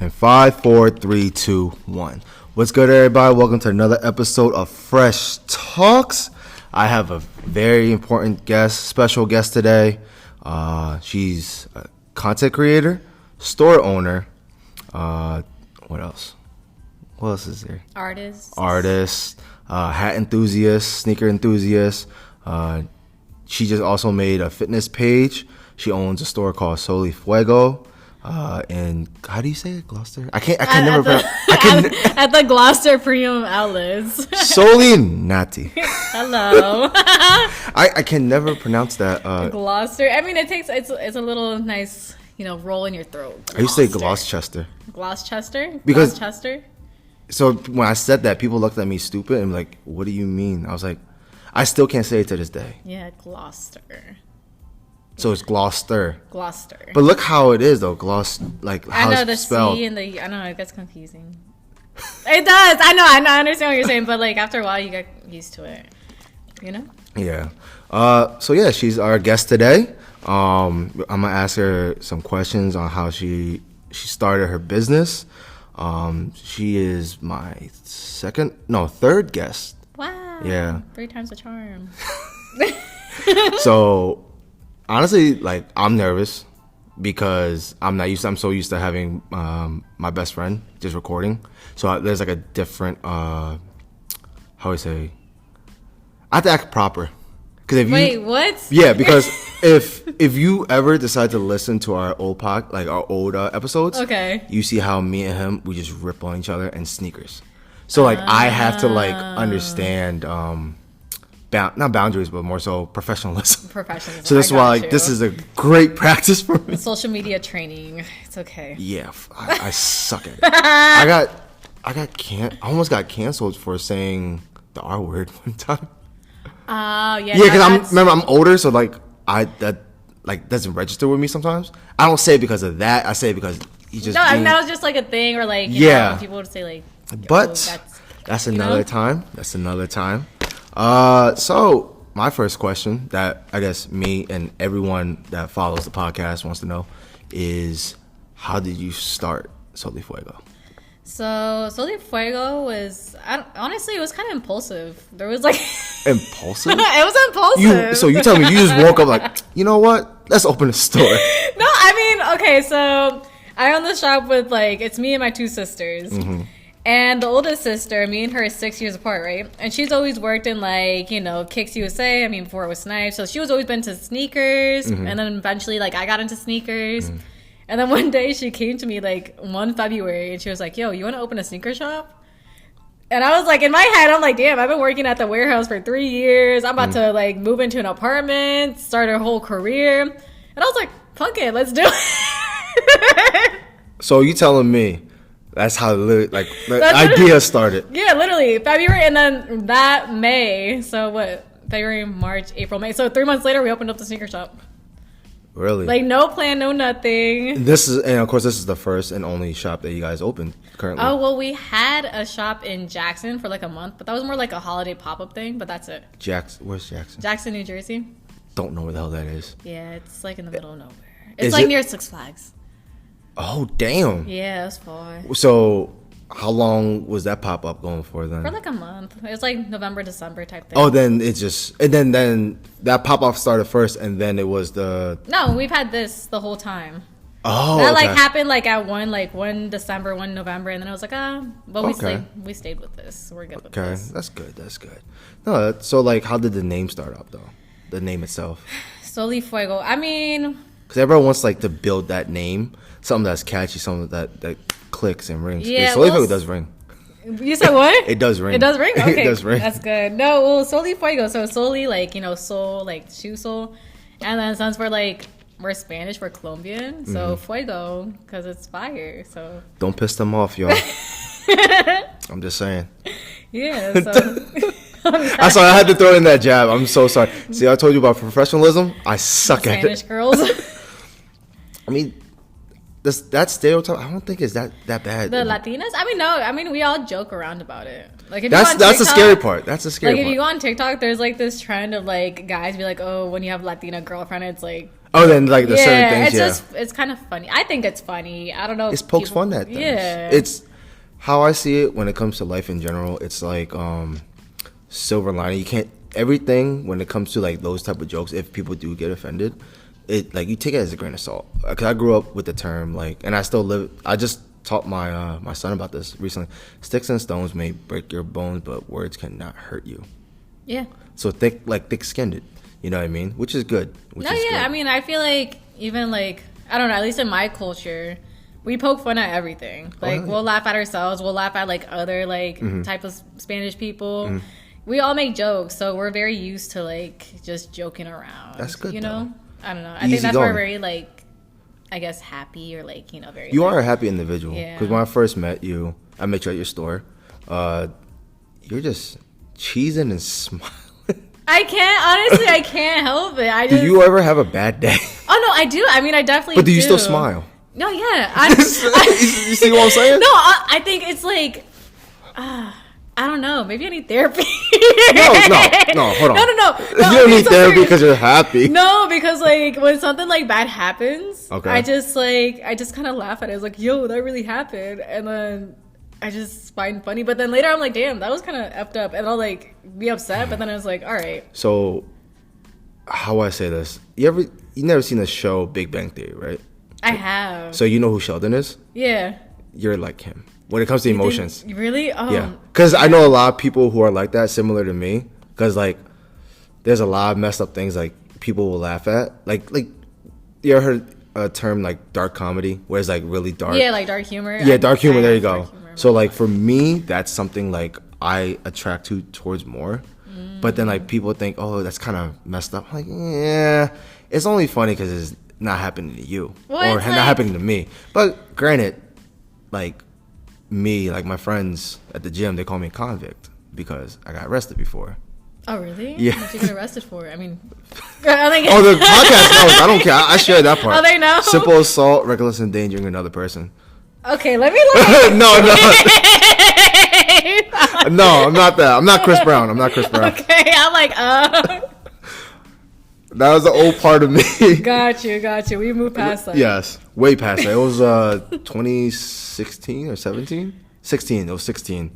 And 5, 4, 3, 2, 1. What's good, everybody? Welcome to another episode of Fresh Talks. I have a very important guest, special guest today. She's a content creator, store owner. What else? What else is there? Artist, hat enthusiast, sneaker enthusiast. She just also made a fitness page. She owns a store called Fuego. And how do you say it, Gloucester? I can never pronounce. At the Gloucester Premium Outlets. Solely.Nati. Hello. I can never pronounce that. Gloucester. I mean, it's a little nice, roll in your throat. I used to say Gloucester. Gloucester. Because Gloucester. So when I said that, people looked at me stupid and like, "What do you mean?" I was like, I still can't say it to this day. Yeah, Gloucester. So it's Gloucester. Gloucester. But look how it is though. Like how I know it's spelled. C and the I know it gets confusing. It does. I understand what you're saying, but like after a while you get used to it. Yeah. So yeah, she's our guest today. I'm gonna ask her some questions on how she started her business. She is my third guest. Wow. Yeah. 3 times the charm. So honestly, like, I'm nervous because I'm so used to having my best friend just recording. So there's like a different I have to act proper. Wait, what? Yeah, because if you ever decide to listen to our old episodes, okay, you see how me and him, we just rip on each other and sneakers. So like I have to like understand not boundaries, but more so professionalism. So that's why this is a great practice for me. Social media training. It's okay. Yeah, I suck at it. I almost got canceled for saying the R word one time. Oh, yeah. Yeah, because I'm older, so like that doesn't register with me sometimes. I don't say it because of that. I say it because you just. No, I mean that was just like a thing, or like people would say like. But that's another time. That's another time. So my first question that I guess me and everyone that follows the podcast wants to know is, how did you start Solely Fuego? So Solely Fuego was, honestly, it was kind of impulsive. There was like impulsive. It was impulsive. So you tell me you just woke up like, you know what? Let's open a store. No, I mean, okay, so I own the shop with it's me and my 2 sisters. Mm-hmm. And the oldest sister, me and her, is 6 years apart, right? And she's always worked in Kicks USA. I mean, before it was Snipes. So she was always been to sneakers. Mm-hmm. And then eventually, I got into sneakers. Mm-hmm. And then one day she came to me one February and she was like, "Yo, you want to open a sneaker shop?" And I was like, in my head, I'm like, damn, I've been working at the warehouse for 3 years. I'm about to move into an apartment, start a whole career. And I was like, fuck it, let's do it. So you telling me that's how the idea started? Yeah, literally February, and then that May. So what? February, March, April, May. So 3 months later, we opened up the sneaker shop. Really? No plan, no nothing. And of course, this is the first and only shop that you guys opened currently. Oh, well, we had a shop in Jackson for a month, but that was more like a holiday pop-up thing, but that's it. Where's Jackson? Jackson, New Jersey. Don't know where the hell that is. Yeah, it's in the middle of nowhere. It's near Six Flags. Oh, damn. Yeah, that's far. So how long was that pop-up going for then? For a month. It was November, December type thing. Oh, then it just, and then that pop-up started first, and then it was No, we've had this the whole time. Oh, that okay. happened at one December, 1 November, and then I was but we stayed with this. We're good with this. Okay, that's good. No, so how did the name start up though? The name itself. Solely Fuego. I mean, because everyone wants to build that name, something that's catchy, something that clicks and rings. Yeah, Solely Fuego does ring. You said what? It does ring. It does ring? Okay. It does ring. That's good. No, well, Solely Fuego. So Solely, soul, shoe soul. And then since we're Spanish, we're Colombian. So Fuego, because it's fire. So don't piss them off, y'all. I'm just saying. Yeah, so. I'm sorry, I had to throw in that jab. I'm so sorry. See, I told you about professionalism. I suck at it. Spanish girls. I mean, that stereotype, I don't think is that bad. The Latinas? I mean, no. I mean, we all joke around about it. That's the scary part. That's the scary part. If you go on TikTok, there's this trend of guys be like, oh, when you have Latina girlfriend, it's Oh, then like the certain things. It's kind of funny. I think it's funny. I don't know. It's pokes fun at things. Yeah. It's how I see it when it comes to life in general. It's like silver lining. You can't everything when it comes to like those type of jokes. If people do get offended, it like you take it as a grain of salt. Because I grew up with the term like, and I still live. I just taught my my son about this recently. Sticks and stones may break your bones, but words cannot hurt you. Yeah. So thick-skinned. You know what I mean? Which is good. Good. I mean, I feel like even like, I don't know, at least in my culture, we poke fun at everything. Like, we'll laugh at ourselves. We'll laugh at like other like type of Spanish people. We all make jokes, so we're very used to like just joking around. That's good. You know? I don't know. I think that's why we're very like, I guess, happy or like, you know, very. You are a happy individual. Yeah. Because when I first met you, I met you at your store. You're just cheesing and smiling. I can't help it. Do you ever have a bad day? Oh no, I do. I mean, I definitely do. But do you still smile? No, yeah. You see what I'm saying? No, I think it's like, I don't know. Maybe I need therapy. No, hold on. No. You don't need therapy because you're happy. No, because like when something like bad happens, okay. I just kind of laugh at it. It's like, yo, that really happened, and then I just find funny. But then later I'm like, damn, that was kind of effed up, and I'll like be upset. But then I was like, all right. So, how do I say this? You never seen the show Big Bang Theory, right? I have. So you know who Sheldon is? Yeah. You're like him when it comes to emotions. Really? Oh. Yeah. Because I know a lot of people who are like that, similar to me. Because like, there's a lot of messed up things like people will laugh at. Like you ever heard a term like dark comedy, where it's like really dark? Yeah, like dark humor. Yeah, dark humor. There you go. So like for me, that's something like I attract towards more. But then like people think, oh, that's kind of messed up. I'm like, yeah, it's only funny because it's not happening to you or not happening to me. But granted, like me, like my friends at the gym, they call me a convict because I got arrested before. Oh really? Yeah. What you get arrested for? I mean, the podcast knows. I don't care. I share that part. Oh, they know. Simple assault, reckless endangering another person. Okay, let me look. No, I'm not that. I'm not Chris Brown. Okay, I'm like, That was the old part of me. Got you. We moved past that. Yes, way past that. It was 2016 or 17? 16. It was 16.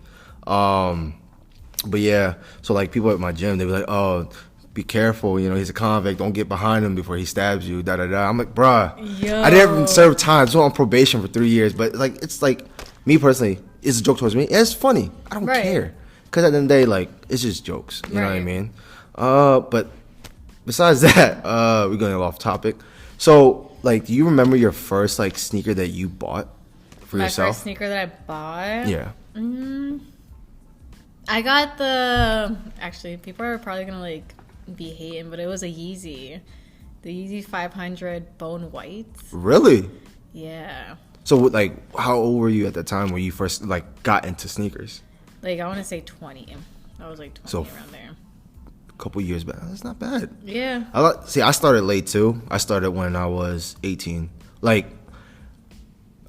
But yeah, so like people at my gym, they be like, oh, be careful, you know, he's a convict. Don't get behind him before he stabs you, da-da-da. I'm like, bruh, Yo. I didn't serve time. I was on probation for 3 years. But like, it's like, me personally, it's a joke towards me. It's funny. I don't care. Because at the end of the day, like, it's just jokes. You know what I mean? But besides that, we're going off topic. So, like, do you remember your first, like, sneaker that you bought for yourself? My first sneaker that I bought? Yeah. I got actually, people are probably going to, like, be hating, but it was a Yeezy. The Yeezy 500 Bone Whites. Really? Yeah. So, like, how old were you at the time when you first, like, got into sneakers? Like, I want to say 20. I was, like, 20 around there. A couple years back. That's not bad. Yeah. I started late, too. I started when I was 18. Like,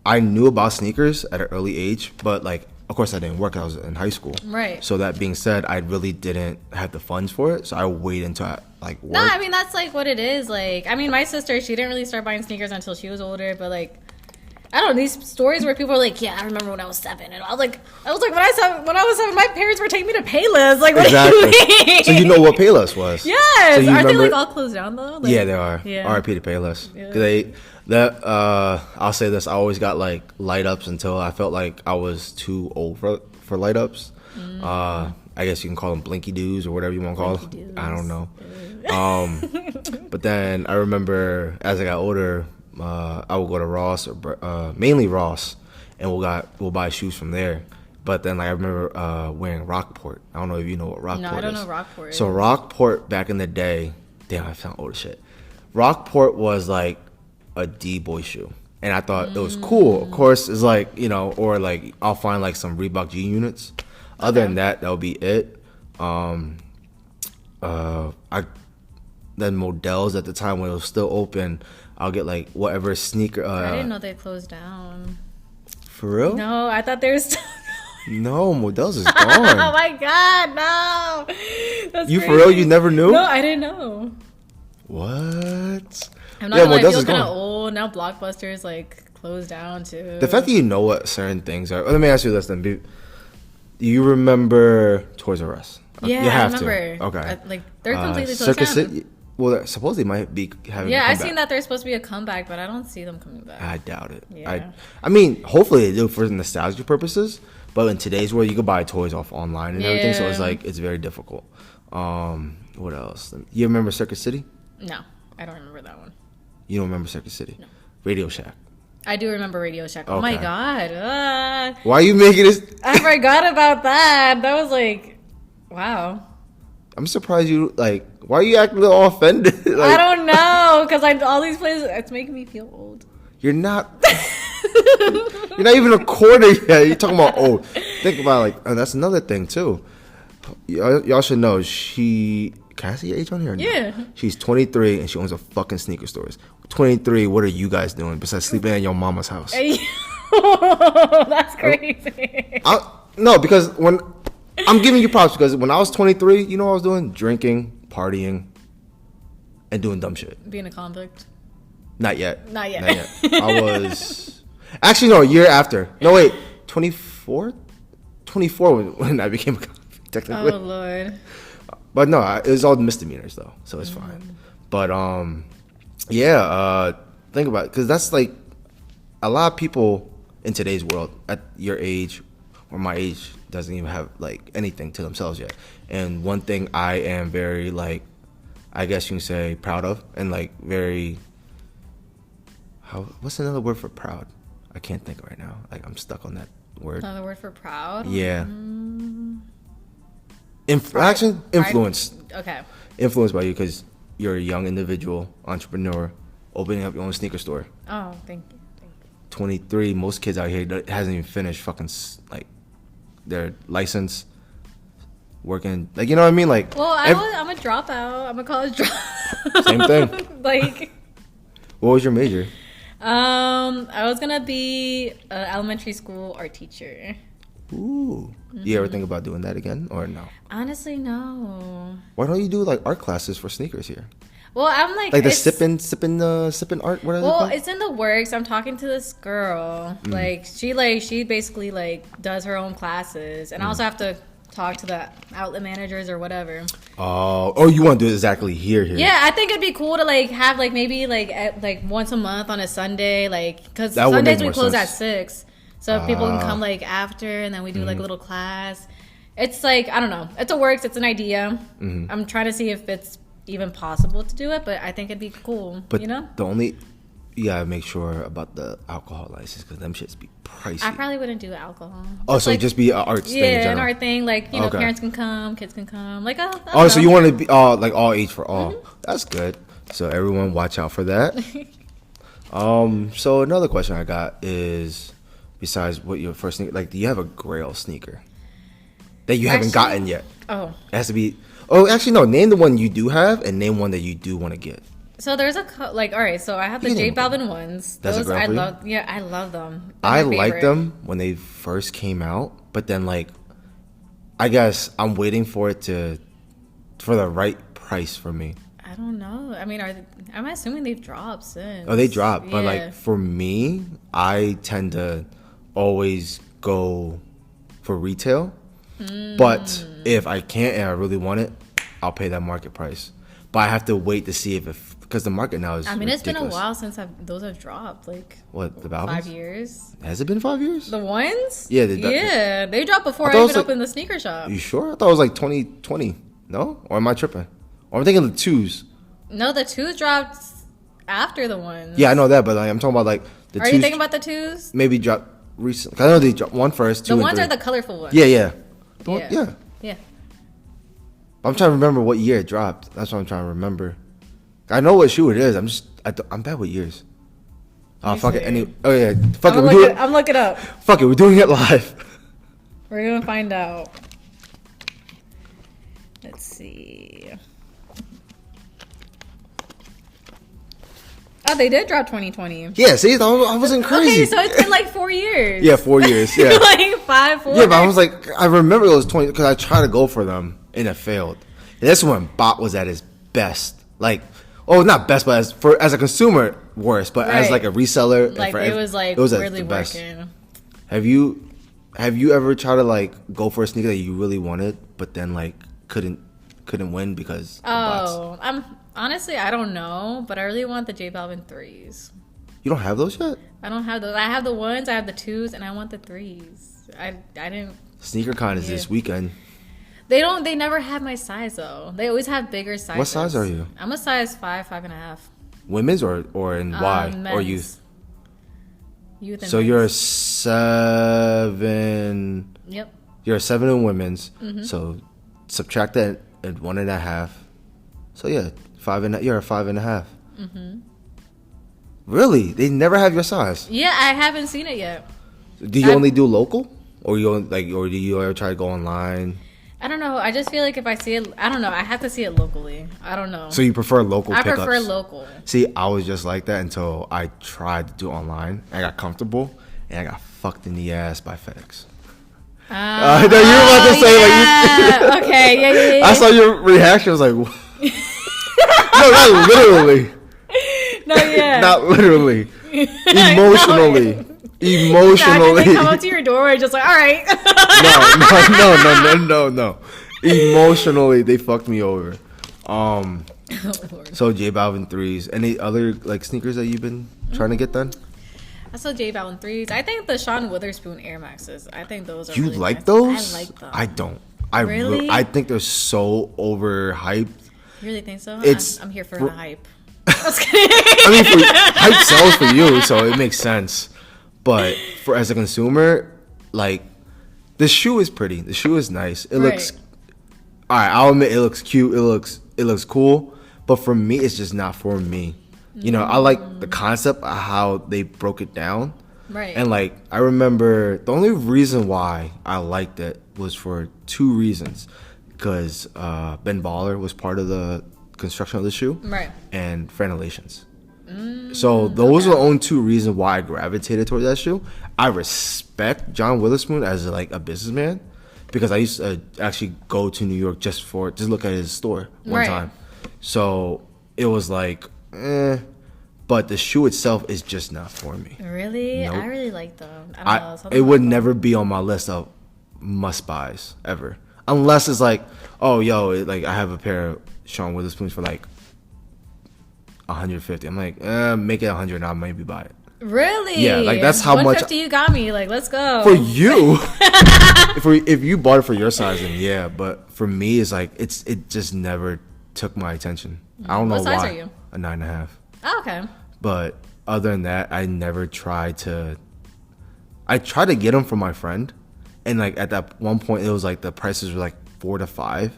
I knew about sneakers at an early age, but, like, of course, I didn't work. I was in high school. Right. So that being said, I really didn't have the funds for it. So I waited until I like worked. No, I mean that's like what it is. Like, I mean, my sister, she didn't really start buying sneakers until she was older. But like, I don't know, these stories where people are like, "Yeah, I remember when I was 7," and I was like, when I was 7, my parents were taking me to Payless. Like, what exactly. do you mean? So you know what Payless was? Yes. So Aren't they like all closed down though? Like, yeah, they are. Yeah. R.I.P. to Payless. Yeah. I'll say this. I always got like light ups until I felt like I was too old for light ups. I guess you can call them blinky doos or whatever you want to call them. I don't know. But then I remember as I got older, I would go to Ross or mainly Ross, and we'll buy shoes from there. But then like I remember wearing Rockport. I don't know if you know what Rockport is. No, I don't know Rockport. So Rockport back in the day, damn, I sound old as shit. Rockport was like a D-boy shoe. And I thought it was cool. Of course, it's like, you know, or like I'll find like some Reebok G units. Other than that, that'll be it. Then Models at the time when it was still open, I'll get like whatever sneaker. I didn't know they closed down. For real? No, I thought they were still. No, Models is gone. Oh my god, no! That's you crazy. for real? You never knew? No, I didn't know. What? I'm not Yeah, gonna lie, I Modell's feel is kind of gone. old now. Blockbuster is like closed down too. The fact that you know what certain things are. Let me ask you this then. Do you remember Toys R Us? Yeah, You have I remember. to. Okay. Like they're completely closed Circus down. City. Well, supposedly might be having. Yeah, a I've comeback. seen that there's supposed to be a comeback, but I don't see them coming back. I doubt it. Yeah. I mean, hopefully they do for nostalgia purposes. But in today's world, you can buy toys off online and everything, so it's Yeah. like it's very difficult. What else? You remember Circus City? No, I don't remember that one. You don't remember Circus City? No. Radio Shack. I do remember Radio Shack. Oh my Okay. god. Why are you making this? I forgot about that. That was like, wow. I'm surprised you like. Why are you acting all offended? I Like, don't know, because all these places, it's making me feel old. you're not. You're not even a quarter yet. You're talking about old. Think about like, and that's another thing too. Y'all should know she. Can I see your age on here? Or no? Yeah. She's 23 and she owns a fucking sneaker stores. 23. What are you guys doing besides sleeping at your mama's house? That's crazy. No, because when I'm giving you props because when I was 23, you know what I was doing? Drinking, partying, and doing dumb shit. Being a convict. Not yet. Not yet. I was actually no, a year after. No wait, 24? 24 when I became a convict, technically. Oh Lord. But no, it was all misdemeanors though, so it's fine. But yeah, think about it, because that's like a lot of people in today's world at your age or my age doesn't even have like anything to themselves yet. And one thing I am very like, I guess you can say proud of, and like very, what's another word for proud? I can't think right now. Like I'm stuck on that word. Another word for proud? Yeah. Pride. Influence. Okay. Influenced by you because you're a young individual, entrepreneur, opening up your own sneaker store. Oh, thank you. 23, most kids out here that hasn't even finished fucking like their license, working, like, you know what I mean? Like, Well, I'm a dropout. I'm a college dropout. Same thing. Like, what was your major? I was gonna be an elementary school art teacher. Ooh. You ever think about doing that again or no? Honestly, no. Why don't you do like art classes for sneakers here? Well, I'm like Like the it's- sipping art, what are they Well, called? it's in the works. I'm talking to this girl. Like she basically like does her own classes, and I also have to talk to the outlet managers or whatever. Oh, you want to do it exactly here? Yeah, I think it'd be cool to like have like maybe like once a month on a Sunday, like because That would make Sundays we more close sense. at 6, so if people can come like after, and then we do like a little class. It's like, I don't know. It's a works. It's an idea. I'm trying to see if it's even possible to do it, but I think it'd be cool. But you know, the only, you gotta make sure about the alcohol license because them shits be pricey. I probably wouldn't do alcohol. Oh, so like, it'd just be an arts thing in yeah, an general. art thing. Like, you know, Okay. parents can come, kids can come. Like, I Oh, don't so know. you want to be like all age for all? That's good. So everyone, watch out for that. So another question I got is, besides what your first sneaker, like, do you have a Grail sneaker that you haven't Actually- gotten yet? Oh, It has to be. Oh, actually, no. Name the one you do have, and name one that you do want to get. so there's like, all right. So I have the You can J name them. Balvin ones. That's a Those Grail I for you? love. Yeah, I love them. They're I my liked favorite. them when they first came out, but then like, I guess I'm waiting for it for the right price for me. I don't know. I mean, I'm assuming they've dropped since. Oh, they dropped, but Yeah. like for me, I tend to always go for retail. But if I can't and I really want it, I'll pay that market price. But I have to wait to see if because the market now is. I mean, it's been a ridiculous. while since those have dropped. Like What, the Balvins? 5 years. Has it been 5 years? The ones? Yeah, yeah, they dropped before I I, thought it even was like- opened the sneaker shop. You sure? I thought it was like 2020. No? Or am I tripping? Or I'm thinking of the twos. No, the twos dropped after the ones. Yeah, I know that, but like, I'm talking about like the Are twos. you thinking about the twos? Maybe dropped recently. I know they dropped one first, two The and ones three. are the colorful ones. Yeah, yeah. The one- Yeah. yeah. Yeah. I'm trying to remember what year it dropped. That's what I'm trying to remember. I know what shoe it is. I'm bad with years. Oh, fuck it. see. Oh yeah, fuck it. I'm looking up. Fuck it. We're doing it live. We're gonna find out. Let's see. Oh, they did drop 2020. Yeah. See, I wasn't crazy. Okay, so it's been like 4 years. Yeah, 4 years. Yeah. like 5, 4. Yeah, but I was like, I remember those 20 because I tried to go for them and it failed. And that's when Bot was at his best. Like Oh, not best, but as a consumer, worse. But as like a reseller, like it was really working. Have you ever tried to like go for a sneaker that you really wanted, but then like couldn't win because I'm honestly I don't know, but I really want the J Balvin 3s. You don't have those yet? I don't have those. I have the 1s, I have the 2s, and I want the 3s. I didn't. SneakerCon is this weekend. They never have my size though. They always have bigger sizes. What size are you? I'm a size 5.5. Women's or in Y men's. or youth? Youth and so men's. You're a 7. Yep. You're a 7 in women's. Mm-hmm. So subtract that at 1.5. So yeah, 5 you're a 5.5. Mm-hmm. Really? They never have your size? Yeah, I haven't seen it yet. Do you only do local, or do you ever try to go online? I don't know. I just feel like if I see it, I don't know. I have to see it locally. I don't know. So you prefer local pickups? I prefer local. See, I was just like that until I tried to do online. I got comfortable, and I got fucked in the ass by FedEx. No, you were about to say like. Okay, yeah. I saw your reaction. I was like, no, not literally. No, yeah. Not literally. Emotionally. Emotionally. They come up to your door and just like, all right. No. Emotionally, they fucked me over. So J Balvin 3s. Any other like sneakers that you've been trying to get done? I saw J Balvin 3s. I think the Sean Witherspoon Air Maxes. I think those are. You really like nice. those? I like them. I don't. Really? I think they're so overhyped. You really think so? I'm here for the hype. I mean, hype sells for you, so it makes sense. But for as a consumer, like the shoe is pretty. The shoe is nice. It looks. All right, I'll admit it looks cute. It looks cool. But for me, it's just not for me. You know, I like the concept of how they broke it down. Right. And like I remember the only reason why I liked it was for 2 reasons. Because Ben Baller was part of the construction of the shoe. Right. And Frenelations. So those are the only 2 reasons why I gravitated towards that shoe. I respect John Witherspoon as like a businessman because I used to actually go to New York just look at his store one time. So it was like, but the shoe itself is just not for me. Really? Nope. I really like them. I don't know. It would never be on my list of must buys ever, unless it's like, oh, like I have a pair of Sean Witherspoons for like $150. I'm like, make it $100 and I'll maybe buy it. Really? Yeah, like that's how much. $150 you got me. Like, let's go. For you, if you bought it for your size, then yeah. But for me, it's like it just never took my attention. I don't know why. What size are you? A 9.5. Oh, okay. But other than that, I never tried to. I tried to get them from my friend, and like at that one point, it was like the prices were like 4 to 5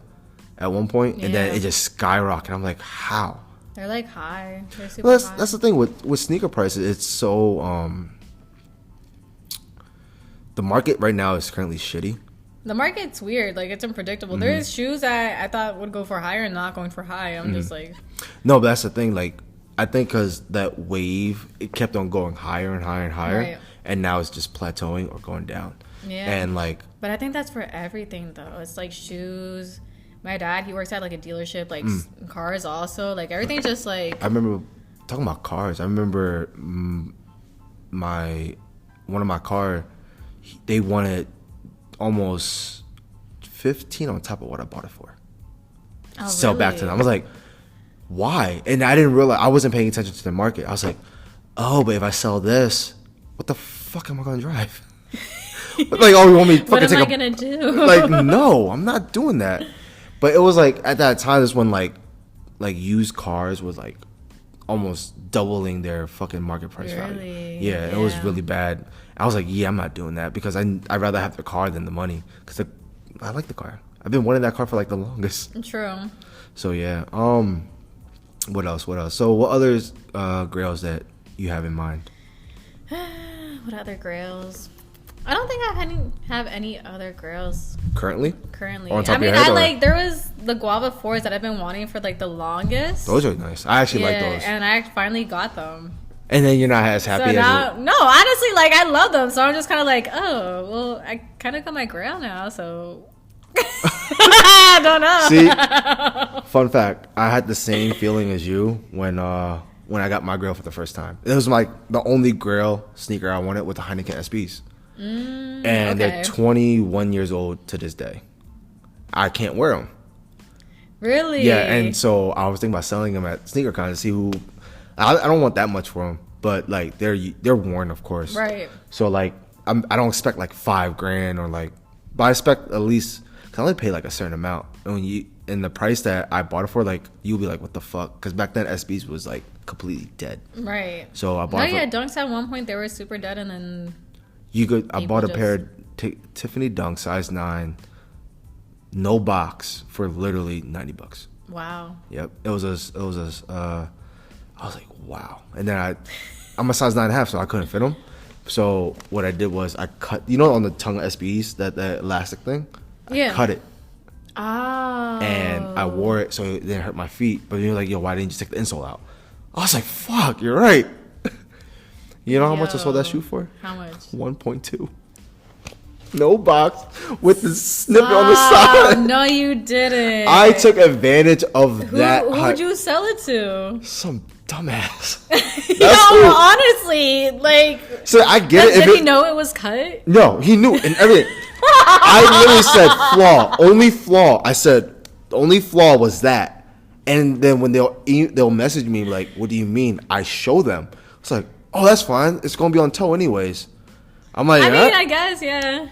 at one point, and then it just skyrocketed. I'm like, how? They're like high. They're super high. That's the thing with sneaker prices. It's so the market right now is currently shitty. The market's weird. Like it's unpredictable. Mm-hmm. There's shoes that I thought would go for higher and not going for high. I'm just like. No, but that's the thing. Like I think because that wave it kept on going higher and higher and higher, and now it's just plateauing or going down. Yeah. And like. But I think that's for everything though. It's like shoes. My dad, he works at like a dealership, like cars also. Like everything's just like. I remember talking about cars. I remember one of my car, they wanted almost 15 on top of what I bought it for. Oh, sell back to them. I was like, why? And I didn't realize I wasn't paying attention to the market. I was like, oh, but if I sell this, what the fuck am I gonna drive? Like, oh, you want me to fucking take What am I gonna do? Like, no, I'm not doing that. But it was like at that time is when like used cars was like almost doubling their fucking market price value. Yeah, it was really bad. I was like, yeah, I'm not doing that because I'd rather have the car than the money because I like the car. I've been wanting that car for like the longest. True. So yeah. What else? So what other grails that you have in mind? What other grails? I don't think I have any other grails currently. On top of your head, there was the guava 4s that I've been wanting for like the longest. Those are nice. I actually like those, and I finally got them. And then you're not as happy no, honestly, like I love them, so I'm just kind of like, oh, well, I kind of got my grail now, so. I don't know. See, fun fact. I had the same feeling as you when I got my Grail for the first time. It was like the only Grail sneaker I wanted with the Heineken SBs. And they're 21 years old to this day. I can't wear them. Really? Yeah, and so I was thinking about selling them at SneakerCon to see who. I don't want that much for them, but like they're worn, of course. Right. So like I don't expect like $5,000 or like, but I expect at least. Cause I only pay like a certain amount, and when you in the price that I bought it for, like you'll be like, what the fuck? Because back then SBs was like completely dead. Right. So I bought. Dunks at one point they were super dead, and then I bought a pair of Tiffany Dunk size 9, no box for literally $90. Wow. Yep. It was I was like, wow. And then I'm a size 9.5, so I couldn't fit them. So what I did was I cut, on the tongue SBs, that elastic thing. I cut it. Oh. And I wore it so it didn't hurt my feet. But you're like, yo, why didn't you take the insole out? I was like, fuck, you're right. You know how much I sold that shoe for? How much? 1.2. No box with the snippet on the side. No, you didn't. I took advantage of that. Who would you sell it to? Some dumbass. Honestly, like. So I get it. Did he know it was cut? No, he knew and everything. I literally said flaw. Only flaw. I said the only flaw was that. And then when they'll message me like, what do you mean? I show them. It's like, oh, that's fine. It's gonna be on toe anyways. I'm like, I guess, yeah.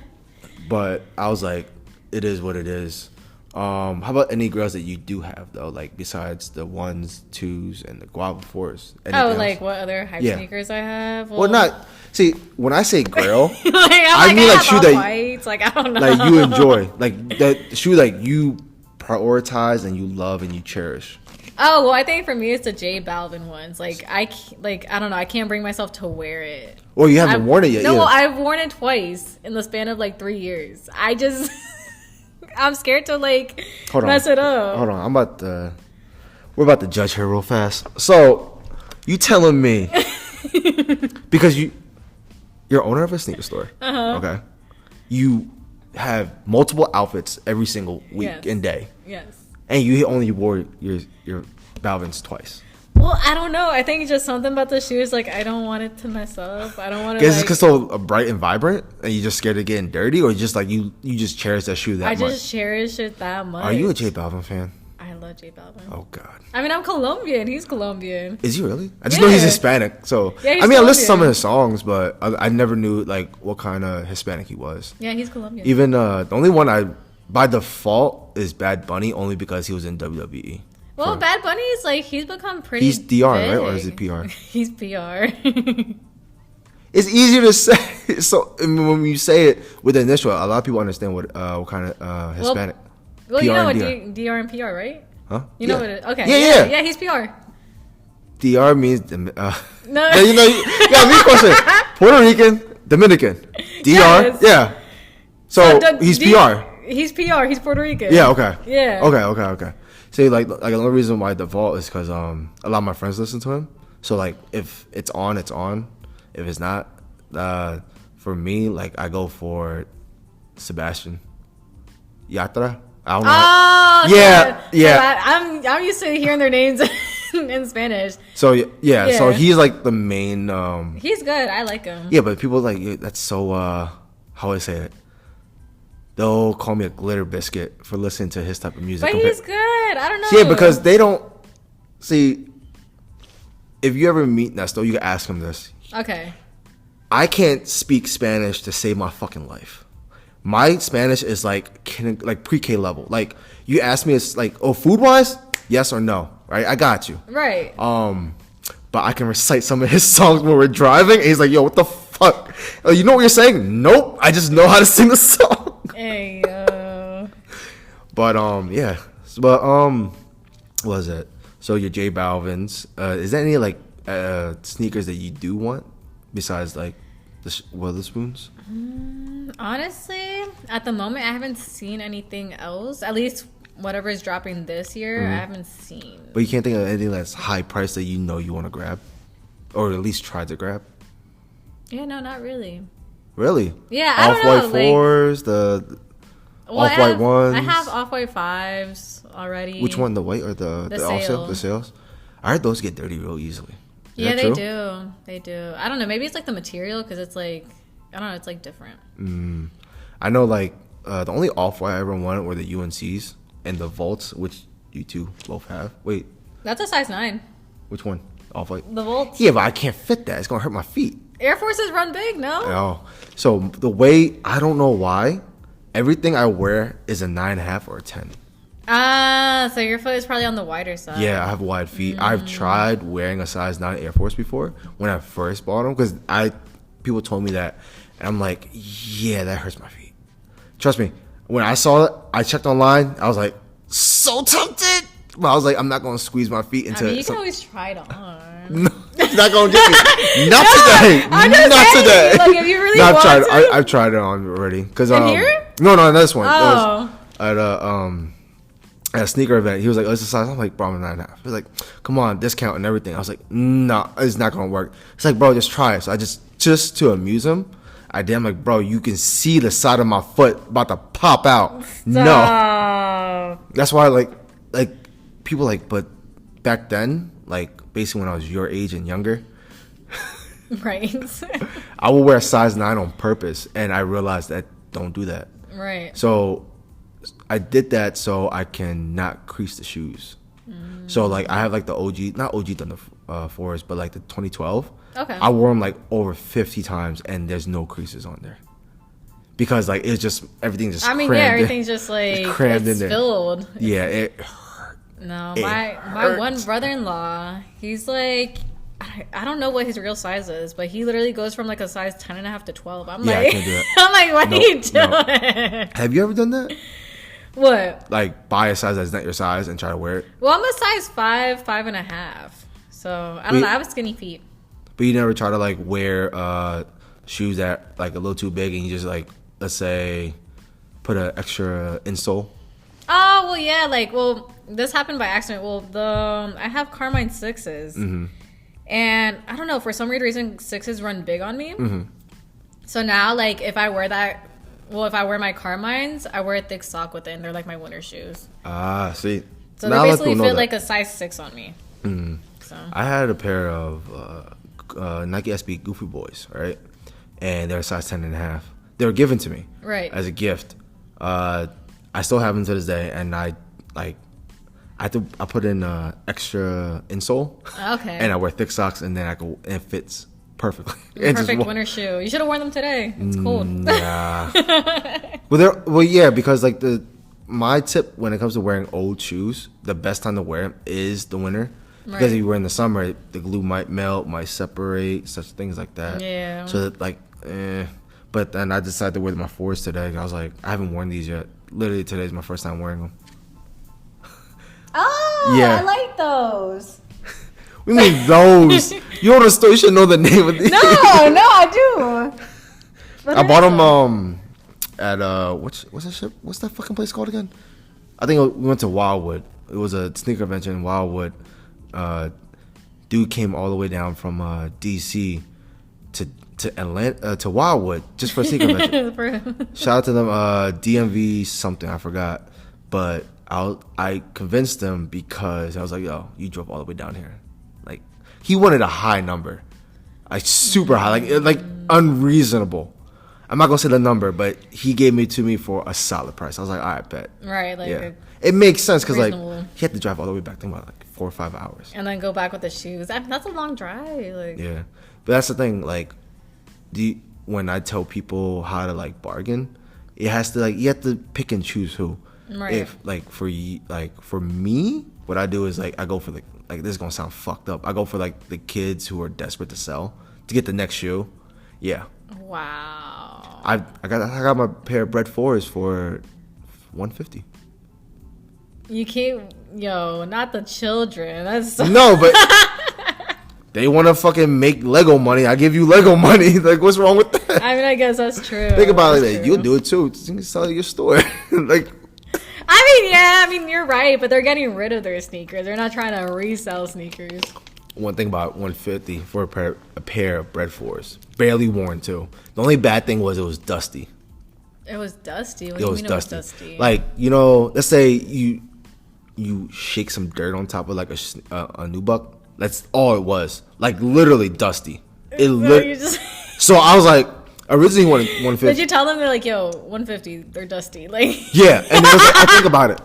But I was like, it is what it is. How about any girls that you do have though, like besides the 1s, 2s, and the Guava 4s? Like what other hype sneakers I have? Well, not. See, when I say grail, I mean like shoe that whites. Like I don't know, like you enjoy, like the shoe like you prioritize and you love and you cherish. Oh well, I think for me it's the J Balvin ones. Like I don't know, I can't bring myself to wear it. Well, you haven't worn it yet. No, I've worn it twice in the span of like 3 years. I'm scared to like mess it up. Hold on, we're about to judge her real fast. So, you telling me because you're owner of a sneaker store, okay? You have multiple outfits every single week and day. Yes. And you only wore your Balvins twice. Well, I don't know. I think it's just something about the shoes. Like, I don't want it to mess up. I don't want to. Is it because so bright and vibrant, and you just scared of getting dirty, or just like you just cherish that shoe that much? I just cherish it that much. Are you a J Balvin fan? I love J Balvin. Oh God. I mean, I'm Colombian. He's Colombian. Is he really? I just know he's Hispanic. So yeah, I mean, I listen to some of his songs, but I never knew like what kind of Hispanic he was. Yeah, he's Colombian. Even the only one I by default is Bad Bunny, only because he was in WWE. Well, Bad Bunny is like, he's become pretty He's DR, big. right? Or is it PR? He's PR. It's easier to say. So when you say it with the initial, a lot of people understand what kind of Hispanic. Well, PR you know what DR and PR, right? Huh? You know what it is? Okay. Yeah. Yeah, he's PR. DR means... No. Yeah, you got me a question. Puerto Rican, Dominican. DR? Yes. Yeah. So he's PR. He's PR. He's Puerto Rican. Yeah, okay. Yeah. Okay. See, like the only reason why I default is because a lot of my friends listen to him. So like if it's on, it's on. If it's not, for me, like I go for Sebastian Yatra. I don't know. Oh, yeah. So I'm used to hearing their names in Spanish. So yeah, so he's like the main. He's good. I like him. Yeah, but people like that's so. How do I say it? They'll call me a glitter biscuit for listening to his type of music. But he's good. I don't know. Yeah, because they don't see. If you ever meet Nesto, you can ask him this. Okay. I can't speak Spanish to save my fucking life. My Spanish is like pre-K level. Like you ask me, it's like, oh, food wise, yes or no, right? I got you. Right. But I can recite some of his songs when we're driving. And he's like, yo, what the fuck? Oh, you know what you're saying? Nope. I just know how to sing the song. Hey yo. But yeah. But what was it? So your J Balvin's. Is there any like sneakers that you do want besides like the Witherspoons? Honestly, at the moment, I haven't seen anything else. At least whatever is dropping this year, I haven't seen. But you can't think of anything that's high price that you know you want to grab, or at least try to grab. Yeah, no, not really. Really? Yeah, I don't know. Off-White 4s, Well, Off-white ones. I have off-white 5s already. Which one, the white or the off sale? The sales? I heard those get dirty real easily. Yeah, they do. They do. I don't know. Maybe it's like the material because it's like, I don't know. It's like different. I know like the only off-white I ever wanted were the UNCs and the Volts, which you two both have. Wait. That's a size 9. Which one? Off-white? The Volts. Yeah, but I can't fit that. It's going to hurt my feet. Air Forces run big, no? Oh. So the way, I don't know why, everything I wear is a 9.5 or a 10. So your foot is probably on the wider side. Yeah, I have wide feet. I've tried wearing a size 9 Air Force before when I first bought them because people told me that, and I'm like, yeah, that hurts my feet. Trust me, when I saw it, I checked online. I was like, so tempted, but I was like, I'm not gonna squeeze my feet into. I mean, you can always try it on. No, it's not gonna get me. Not today. I'm just Not saying, today. like, if you really No, want to. I've tried it on already. Cause In here? No, this one. Oh. That was at a sneaker event. He was like, oh, it's a size. I'm like, bro, I'm 9.5. He was like, come on, discount and everything. I was like, no, it's not gonna work. It's like, bro, just try it. So I just to amuse him, I did. I'm like, bro, you can see the side of my foot about to pop out. No, that's why like people like, but back then, like basically when I was your age and younger, right? I would wear a size 9 on purpose, and I realized that don't do that. Right. So I did that so I can not crease the shoes. So like I have like the OG, not OG Thunder 4s, but like the 2012. Okay. I wore them like over 50 times, and there's no creases on there because like it's just everything just. I mean, crammed yeah, everything's just like crammed it's in there. filled. Yeah, it hurt. No, It my one brother-in-law, he's like, I don't know what his real size is, but he literally goes from like a size 10.5 to 12. I'm Yeah, like, I can't do that. I'm like, what are you No. doing? Have you ever done that? What? Like buy a size that's not your size and try to wear it? Well, I'm a size 5, 5.5. So I don't know. I have skinny feet. But you never try to like wear shoes that like a little too big, and you just like, let's say, put an extra insole. Oh well, yeah. Like, well, this happened by accident. Well, I have Carmine 6s, and I don't know, for some weird reason 6s run big on me. So now, like, if I wear my Carmines, I wear a thick sock with it, and they're like my winter shoes. Ah, see. So Now they let basically people know fit that. like a size 6 on me. So I had a pair of Nike SB Goofy Boys, right? And they're a size 10.5. They were given to me right. as a gift. I still have them to this day, and I put in extra insole. Okay. And I wear thick socks, and then and it fits perfectly. Perfect winter shoe. You should have worn them today. It's cold. Nah. well, yeah, because like my tip when it comes to wearing old shoes, the best time to wear them is the winter. Because if you wear in the summer, the glue might melt, might separate, such things like that. Yeah. So that like, But then I decided to wear my 4s today. I was like, I haven't worn these yet. Literally today's my first time wearing them. Oh, Yeah. I like those. We mean those. You know the store. You should know the name of these. No, I do. But I bought them at what's that shit? What's that fucking place called again? I think we went to Wildwood. It was a sneaker convention in Wildwood. Dude came all the way down from DC to Atlanta to Wildwood just for a sneaker convention. Shout out to them, DMV something, I forgot, but I convinced them because I was like, yo, you drove all the way down here. Like, he wanted a high number, like super high, like unreasonable. I'm not gonna say the number, but he gave me to me for a solid price. I was like, all right, bet. Right, like yeah, it makes sense because like reasonable. he had to drive all the way back. Think about like 4 or 5 hours. and then go back with the shoes. That's a long drive. Like, Yeah, but that's the thing. Like, when I tell people how to like bargain, it has to like you have to pick and choose who. Right. If like for me, what I do is like I go for like this is gonna sound fucked up. I go for like the kids who are desperate to sell to get the next shoe. Yeah. Wow. I got my pair of Bread 4s for $150. You can't, not the children. That's so No, but they want to fucking make Lego money. I give you Lego money. Like, what's wrong with that? I mean, I guess that's true. Think about it. That's Like, true. you'll do it too. You can sell at your store. Like, I mean, you're right, but they're getting rid of their sneakers. They're not trying to resell sneakers. one thing about $150 for a pair of Bread 4s. Barely worn too. The only bad thing was it was dusty. It was dusty. What It do you was mean dusty. it was dusty? Like, you know, let's say you shake some dirt on top of like a nubuck. That's all it was. Like literally dusty. So I was like, originally wanted 150. Did you tell them they're like, yo, 150, they're dusty? Like, yeah, and it was like, I think about it.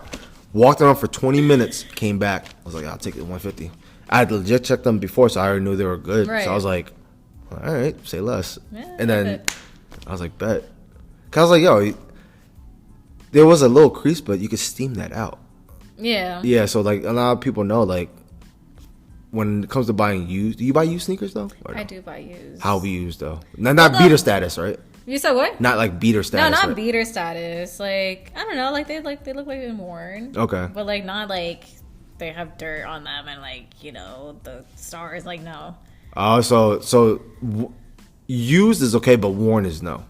Walked around for 20 minutes, came back. I was like, I'll take it 150. I had legit checked them before, so I already knew they were good. Right. So I was like, all right, say less. Yeah, and then I was like, bet. Cause I was like, yo, there was a little crease, but you could steam that out. yeah. Yeah, so like a lot of people know, like when it comes to buying used, do you buy used sneakers though? I do buy used. How we used though? Not beater status, right? You said what? Not like beater status. No, not right? beater status. Like, I don't know. Like they look like they're worn. Okay. But like not like they have dirt on them and like, you know, the stars. Like, no. Oh, so used is okay, but worn is no.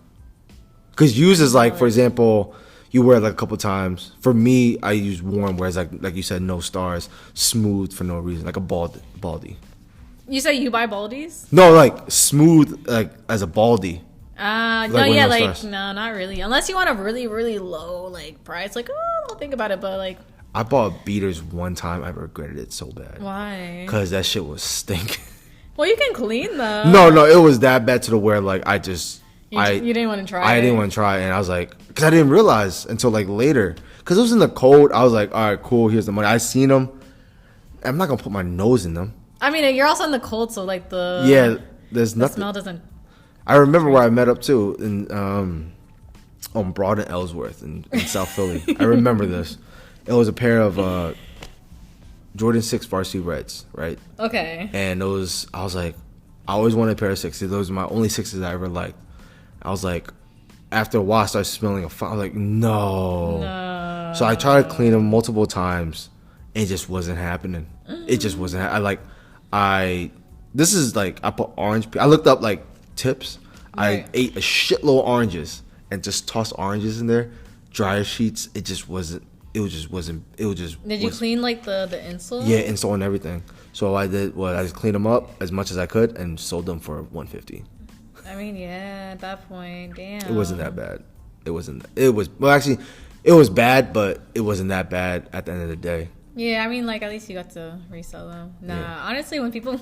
Because used is like, for example, you wear it like a couple times. For me, I use worn, whereas like you said, no stars, smooth for no reason, like a baldy. You say you buy baldies? No, like smooth, like as a baldy. No, with yeah, no like stars. no, not really. Unless you want a really, really low like price. Like, oh, I'll think about it. But like, I bought beaters one time. I regretted it so bad. why? Because that shit was stinking. Well, you can clean them. No, it was that bad to the where like I just You didn't want to try. I didn't want to try it, and I was like, because I didn't realize until like later, because it was in the cold. I was like, all right, cool. Here's the money. I seen them. I'm not gonna put my nose in them. I mean, you're also in the cold, so like There's the nothing. smell doesn't. I remember where I met up too in on Broad and Ellsworth in South Philly. I remember this. It was a pair of Jordan 6 varsity reds, right? Okay. And those, I was like, I always wanted a pair of sixes. Those were my only sixes I ever liked. I was like, after a while, I started smelling a fire. I was like, no. So I tried to clean them multiple times. It just wasn't happening. It just wasn't. This is like, I put orange. I looked up like tips. Right. I ate a shitload of oranges and just tossed oranges in there. Dryer sheets. It just wasn't. It just wasn't. It was just. Did you clean like the insole? Yeah, insole and everything. So what I did was I just cleaned them up as much as I could and sold them for $150. I mean, yeah, at that point, damn. It wasn't that bad. It wasn't. It was well, actually, it was bad, but it wasn't that bad at the end of the day. Yeah, I mean, like at least you got to resell them. Nah, Yeah. Honestly, when people,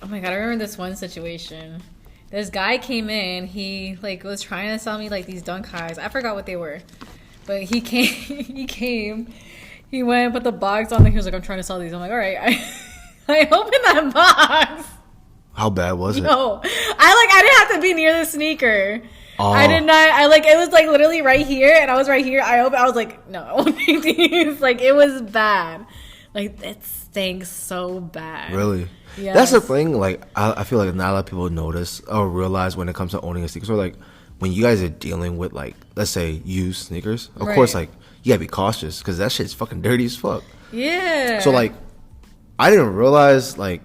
oh my god, I remember this one situation. This guy came in. He like was trying to sell me like these dunk highs. I forgot what they were, but he came. He came. He went and put the box on there. He was like, "I'm trying to sell these." I'm like, "All right." I opened that box. How bad was it? No, I didn't have to be near the sneaker. Oh. I did not. It was like literally right here, and I was right here. I was like, no, I won't take these. Like it was bad. Like it stinks so bad. Really? Yes. That's the thing. Like I feel like not a lot of people notice or realize when it comes to owning a sneaker. So like when you guys are dealing with like let's say used sneakers, of course like you gotta be cautious because that shit's fucking dirty as fuck. Yeah. So like I didn't realize like,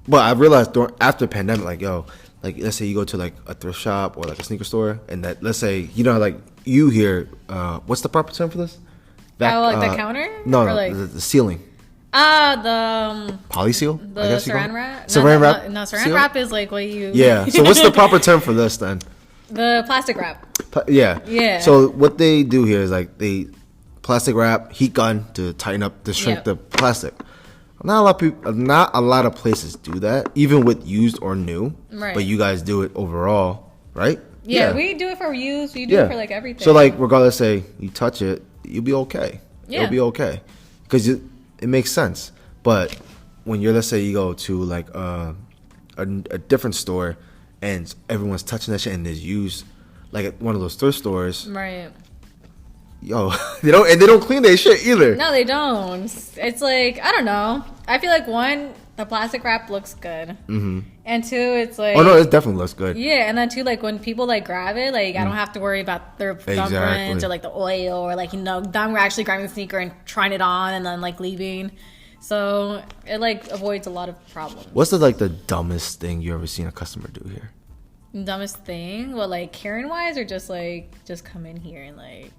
but I realized after the pandemic, like yo, like let's say you go to like a thrift shop or like a sneaker store, and that let's say you know like you hear what's the proper term for this? The counter? No, or like, the ceiling. The Polyseal? the saran wrap. Saran wrap. No, saran seal? wrap is like what you. Yeah. So what's the proper term for this then? The plastic wrap. Yeah. Yeah. So what they do here is like they plastic wrap, heat gun to tighten up to shrink the plastic. Not a lot of places do that, even with used or new. Right. But you guys do it overall, right? Yeah, we do it for use. We do it for like everything. So like, regardless, say you touch it, you'll be okay. Yeah. It'll be okay, because it makes sense. But when let's say you go to like a different store and everyone's touching that shit and it's used, like at one of those thrift stores, right? Yo, they don't clean their shit either. No, they don't. It's like I don't know. I feel like one, the plastic wrap looks good, and two, it's like oh no, it definitely looks good. Yeah, and then two, like when people like grab it, like I don't have to worry about their thumbprints or like the oil or like them actually grabbing the sneaker and trying it on and then like leaving. So it like avoids a lot of problems. What's the dumbest thing you ever seen a customer do here? Dumbest thing? Well, like Karen wise, or just come in here and like.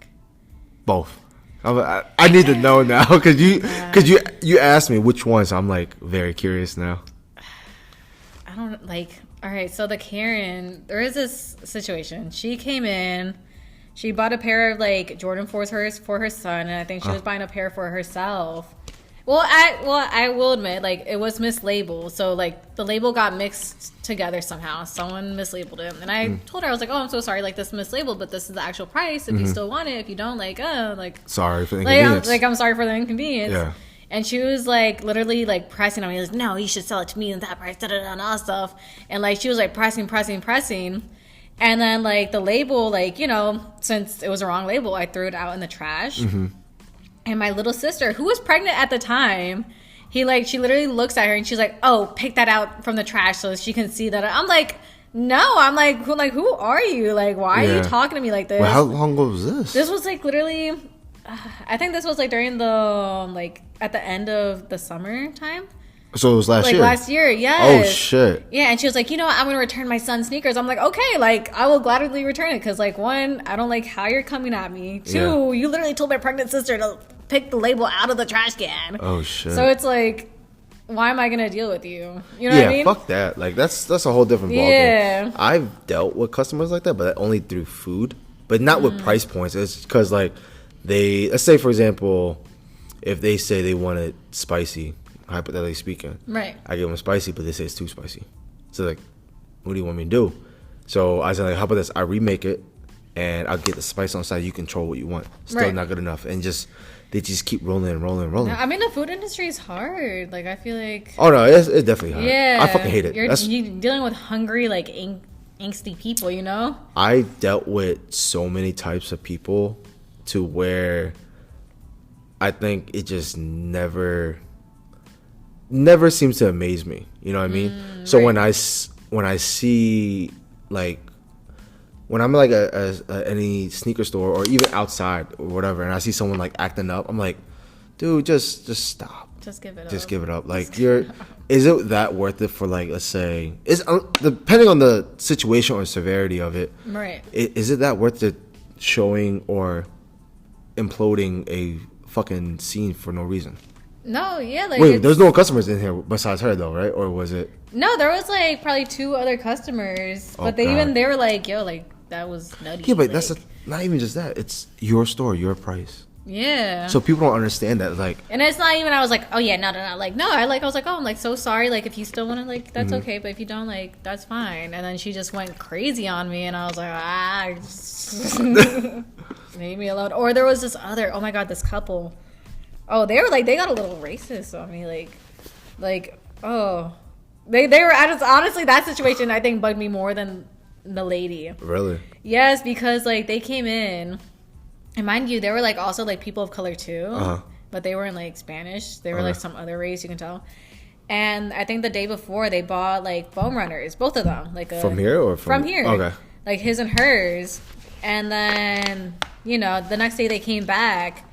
Both. I need to know now because you asked me which one, so I'm like very curious now. I don't like. All right, so the Karen, there is this situation. She came in. She bought a pair of like Jordan 4s for her son, and I think she was buying a pair for herself. I will admit, like, it was mislabeled. So, like, the label got mixed together somehow. Someone mislabeled it. And I told her, I was like, oh, I'm so sorry. Like, this is mislabeled, but this is the actual price. If you still want it, if you don't, sorry for the inconvenience. I'm sorry for the inconvenience. Yeah. And she was, like, literally, like, pressing on me. Like, no, you should sell it to me at that price, and all that stuff. And, like, she was, like, pressing. And then, like, the label, like, you know, since it was a wrong label, I threw it out in the trash. Mm-hmm. And my little sister, who was pregnant at the time, she literally looks at her and she's like, oh, pick that out from the trash so she can see that. I'm like, no. I'm like, who are you? Like, why are you talking to me like this? Well, how long ago was this? This was like literally, I think this was like during the, like at the end of the summertime. So it was last year? Like last year, yes. Oh, shit. Yeah, and she was like, you know what, I'm going to return my son's sneakers. I'm like, okay, like, I will gladly return it. Because, like, one, I don't like how you're coming at me. Two, you literally told my pregnant sister to pick the label out of the trash can. Oh, shit. So it's like, why am I going to deal with you? You know what I mean? Yeah, fuck that. Like, that's a whole different ballgame. Yeah. I've dealt with customers like that, but only through food. But not with price points. It's because, like, let's say, for example, if they say they want it spicy, hypothetically speaking, right? I give them spicy, but they say it's too spicy. So like, what do you want me to do? So I said, like, how about this? I remake it, and I'll get the spice on the side. You control what you want. Still not good enough, and they just keep rolling. I mean, the food industry is hard. Like, I feel like. Oh no, it's definitely hard. Yeah, I fucking hate it. You're dealing with hungry, like angsty people. You know. I dealt with so many types of people, to where I think it just never seems to amaze me. You know what I mean? So right. when I see, like, when I'm like any sneaker store or even outside or whatever, and I see someone like acting up, I'm like, dude, just stop. Just give it up. Just give it up. Like, is it that worth it for, like, let's say, depending on the situation or severity of it, right? Is it that worth it, showing or imploding a fucking scene for no reason? No, yeah. Like, wait, there's no customers in here besides her though, right? Or was it? No, there was like probably 2 other customers, but they were like, yo, like, that was nutty. Yeah, but like, that's not even just that. It's your store, your price. Yeah. So people don't understand that, like. And it's not even. I was like, oh yeah, no. Like, no. I was like, oh, I'm like so sorry. Like, if you still want to, like, that's okay. But if you don't, like, that's fine. And then she just went crazy on me, and I was like, leave me alone. Or there was this other. Oh my god, this couple. Oh, they were like, they got a little racist on me, like, oh, they were. Honestly, that situation I think bugged me more than the lady. Really? Yes, because like they came in, and mind you, they were like also like people of color too, but they weren't like Spanish. They were like some other race, you can tell. And I think the day before they bought like foam runners, both of them, like from here or from here, okay, like his and hers. And then, you know, the next day they came back.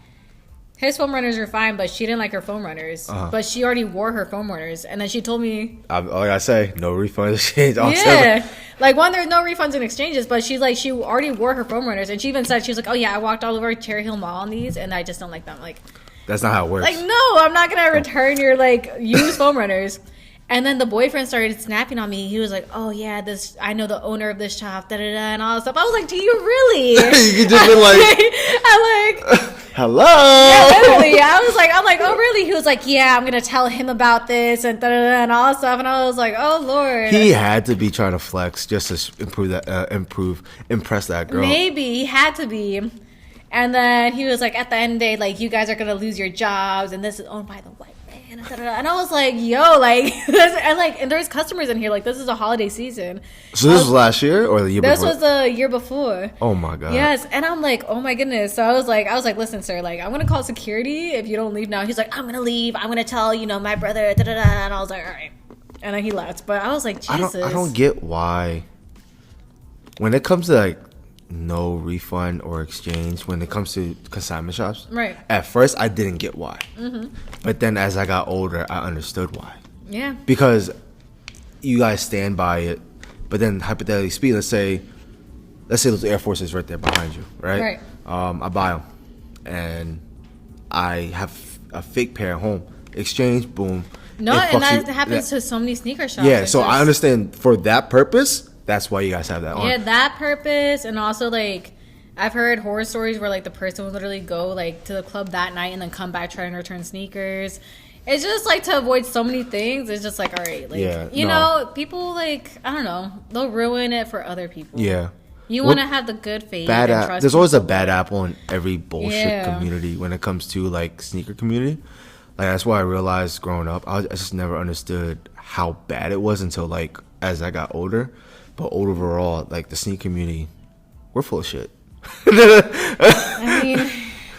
His foam runners were fine, but she didn't like her foam runners. But she already wore her foam runners. And then she told me... like I say, no refunds, exchange. Yeah. Like, one, there's no refunds and exchanges, but she's like, she already wore her foam runners. And she even said, she was like, oh yeah, I walked all over Cherry Hill Mall on these, and I just don't like them. Like... That's not how it works. Like, no, I'm not going to return your, like, used foam runners. And then the boyfriend started snapping on me. He was like, oh, yeah, I know the owner of this shop, da-da-da, and all that stuff. I was like, do you really? You just been like... I'm like... Hello? Yeah, literally. I'm like, oh, really? He was like, yeah, I'm going to tell him about this and da-da-da, and all that stuff. And I was like, oh, Lord. He had to be trying to flex just to impress that girl. Maybe. He had to be. And then he was like, at the end of the day, like, you guys are going to lose your jobs, and this is owned by the white man. And I was like, yo, like, and there's customers in here. Like, this is a holiday season. So this was last year or the year before? This was the year before. Oh my god. Yes, and I'm like, oh my goodness. So I was like, listen, sir, like, I'm gonna call security if you don't leave now. He's like, I'm gonna leave. I'm gonna tell, you know, my brother. Da, da, da. And I was like, all right. And then he left. But I was like, Jesus. I don't get why. When it comes to like no refund or exchange, when it comes to consignment shops, right? At first, I didn't get why, but then as I got older, I understood why. Yeah. Because you guys stand by it, but then hypothetically speaking, let's say those Air Forces right there behind you, right? Right. I buy them, and I have a fake pair at home. Exchange, boom. No, and that happens to so many sneaker shops. Yeah, so I understand for that purpose. That's why you guys have that on. Yeah, that purpose, and also like, I've heard horror stories where like the person would literally go like to the club that night and then come back trying to return sneakers. It's just like to avoid so many things. It's just like, all right, like you know, people like I don't know, they'll ruin it for other people. Yeah. You want to have the good faith. And trust there's always a people. bad apple in every bullshit community when it comes to like sneaker community. Like that's why I realized growing up, I just never understood how bad it was until like as I got older. But overall, like the sneaker community, we're full of shit. I mean,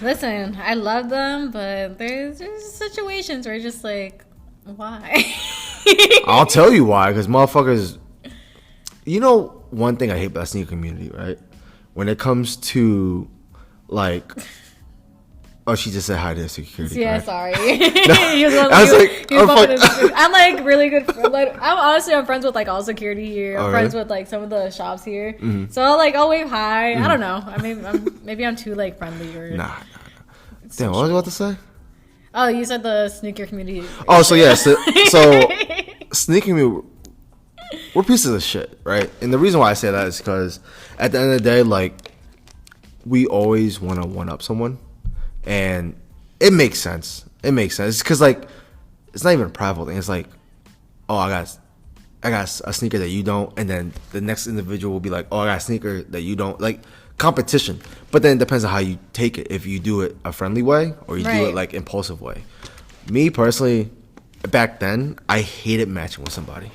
listen, I love them, but there's situations where you're just like, why? I'll tell you why, because motherfuckers, you know. One thing I hate about the sneaker community, right? When it comes to, like, oh, she just said hi to the security guard. Sorry. I'm like really good. Like, I'm friends with like all security here. I'm friends with like some of the shops here. Mm-hmm. So I'll wave hi. I don't know. Maybe I'm too like friendly or. Nah. Damn, what was I about to say? Oh, you said the sneaker community. Oh, so yeah, so sneaker community. We're pieces of shit, right? And the reason why I say that is because at the end of the day, like, we always want to one-up someone. And it makes sense. It makes sense. Because, like, it's not even a prideful thing. It's like, oh, I got a sneaker that you don't. And then the next individual will be like, oh, I got a sneaker that you don't. Like, competition. But then it depends on how you take it. If you do it a friendly way or you do it, like, impulsive way. Me, personally, back then, I hated matching with somebody.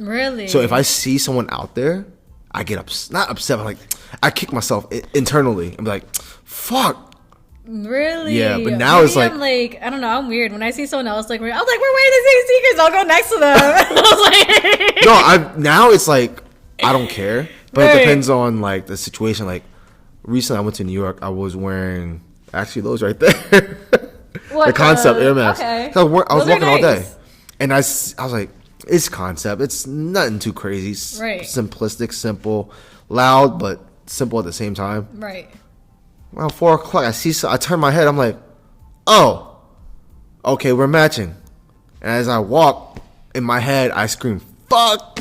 Really? So if I see someone out there, I get not upset, but like I kick myself internally and be like, "Fuck." Really? Yeah, but now it's like I'm like I don't know. I'm weird when I see someone else like we're wearing the same sneakers. I'll go next to them. I was like, now it's like I don't care, but it depends on like the situation. Like recently, I went to New York. I was wearing actually those right there, the Concept Air Max. Okay. I was walking all day, and I was like. It's Concept. It's nothing too crazy. Right. Simplistic, simple, loud, but simple at the same time. Right. Around 4 o'clock, I turn my head. I'm like, oh, okay, we're matching. And as I walk in my head, I scream, fuck.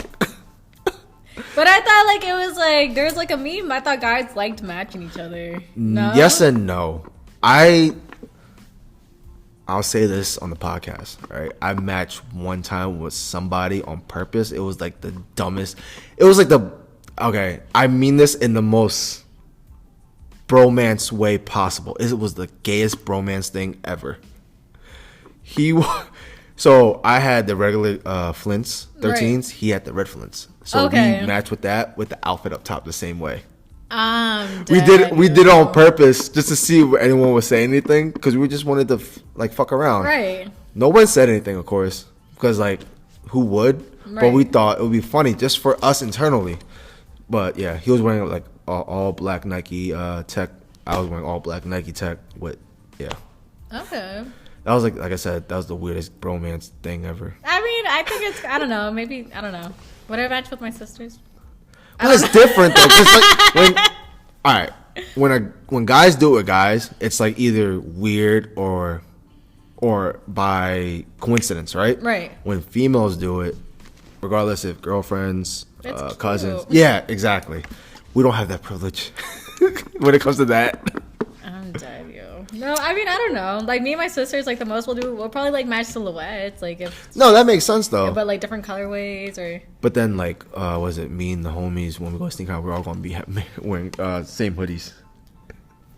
But I thought like it was like there's like a meme. I thought guys liked matching each other. No? Yes and no. I'll say this on the podcast, right? I matched one time with somebody on purpose. It was like the dumbest. It was like okay, I mean this in the most bromance way possible. It was the gayest bromance thing ever. So I had the regular Flints, 13s. Right. He had the red Flints. So we matched with that with the outfit up top the same way. We did it on purpose just to see if anyone would say anything because we just wanted to like fuck around. Right. No one said anything, of course, because like who would? Right. But we thought it would be funny just for us internally. But yeah, he was wearing like all black Nike tech. I was wearing all black Nike tech with Okay. That was like I said, that was the weirdest bromance thing ever. I mean, I think it's I don't know. Maybe I don't know. Would I match with my sisters? Well, it's different though. 'Cause like, when guys do it with guys, it's like either weird or by coincidence, right? Right. When females do it, regardless if girlfriends, cousins, cute. Yeah, exactly. We don't have that privilege when it comes to that. I'm dead, yo. No, I mean I don't know. Like me and my sisters, like the most we'll probably like match silhouettes, like if. No, that makes sense though. But like different colorways or. But then like, was it me and the homies when we go sneak out? We're all gonna be wearing same hoodies.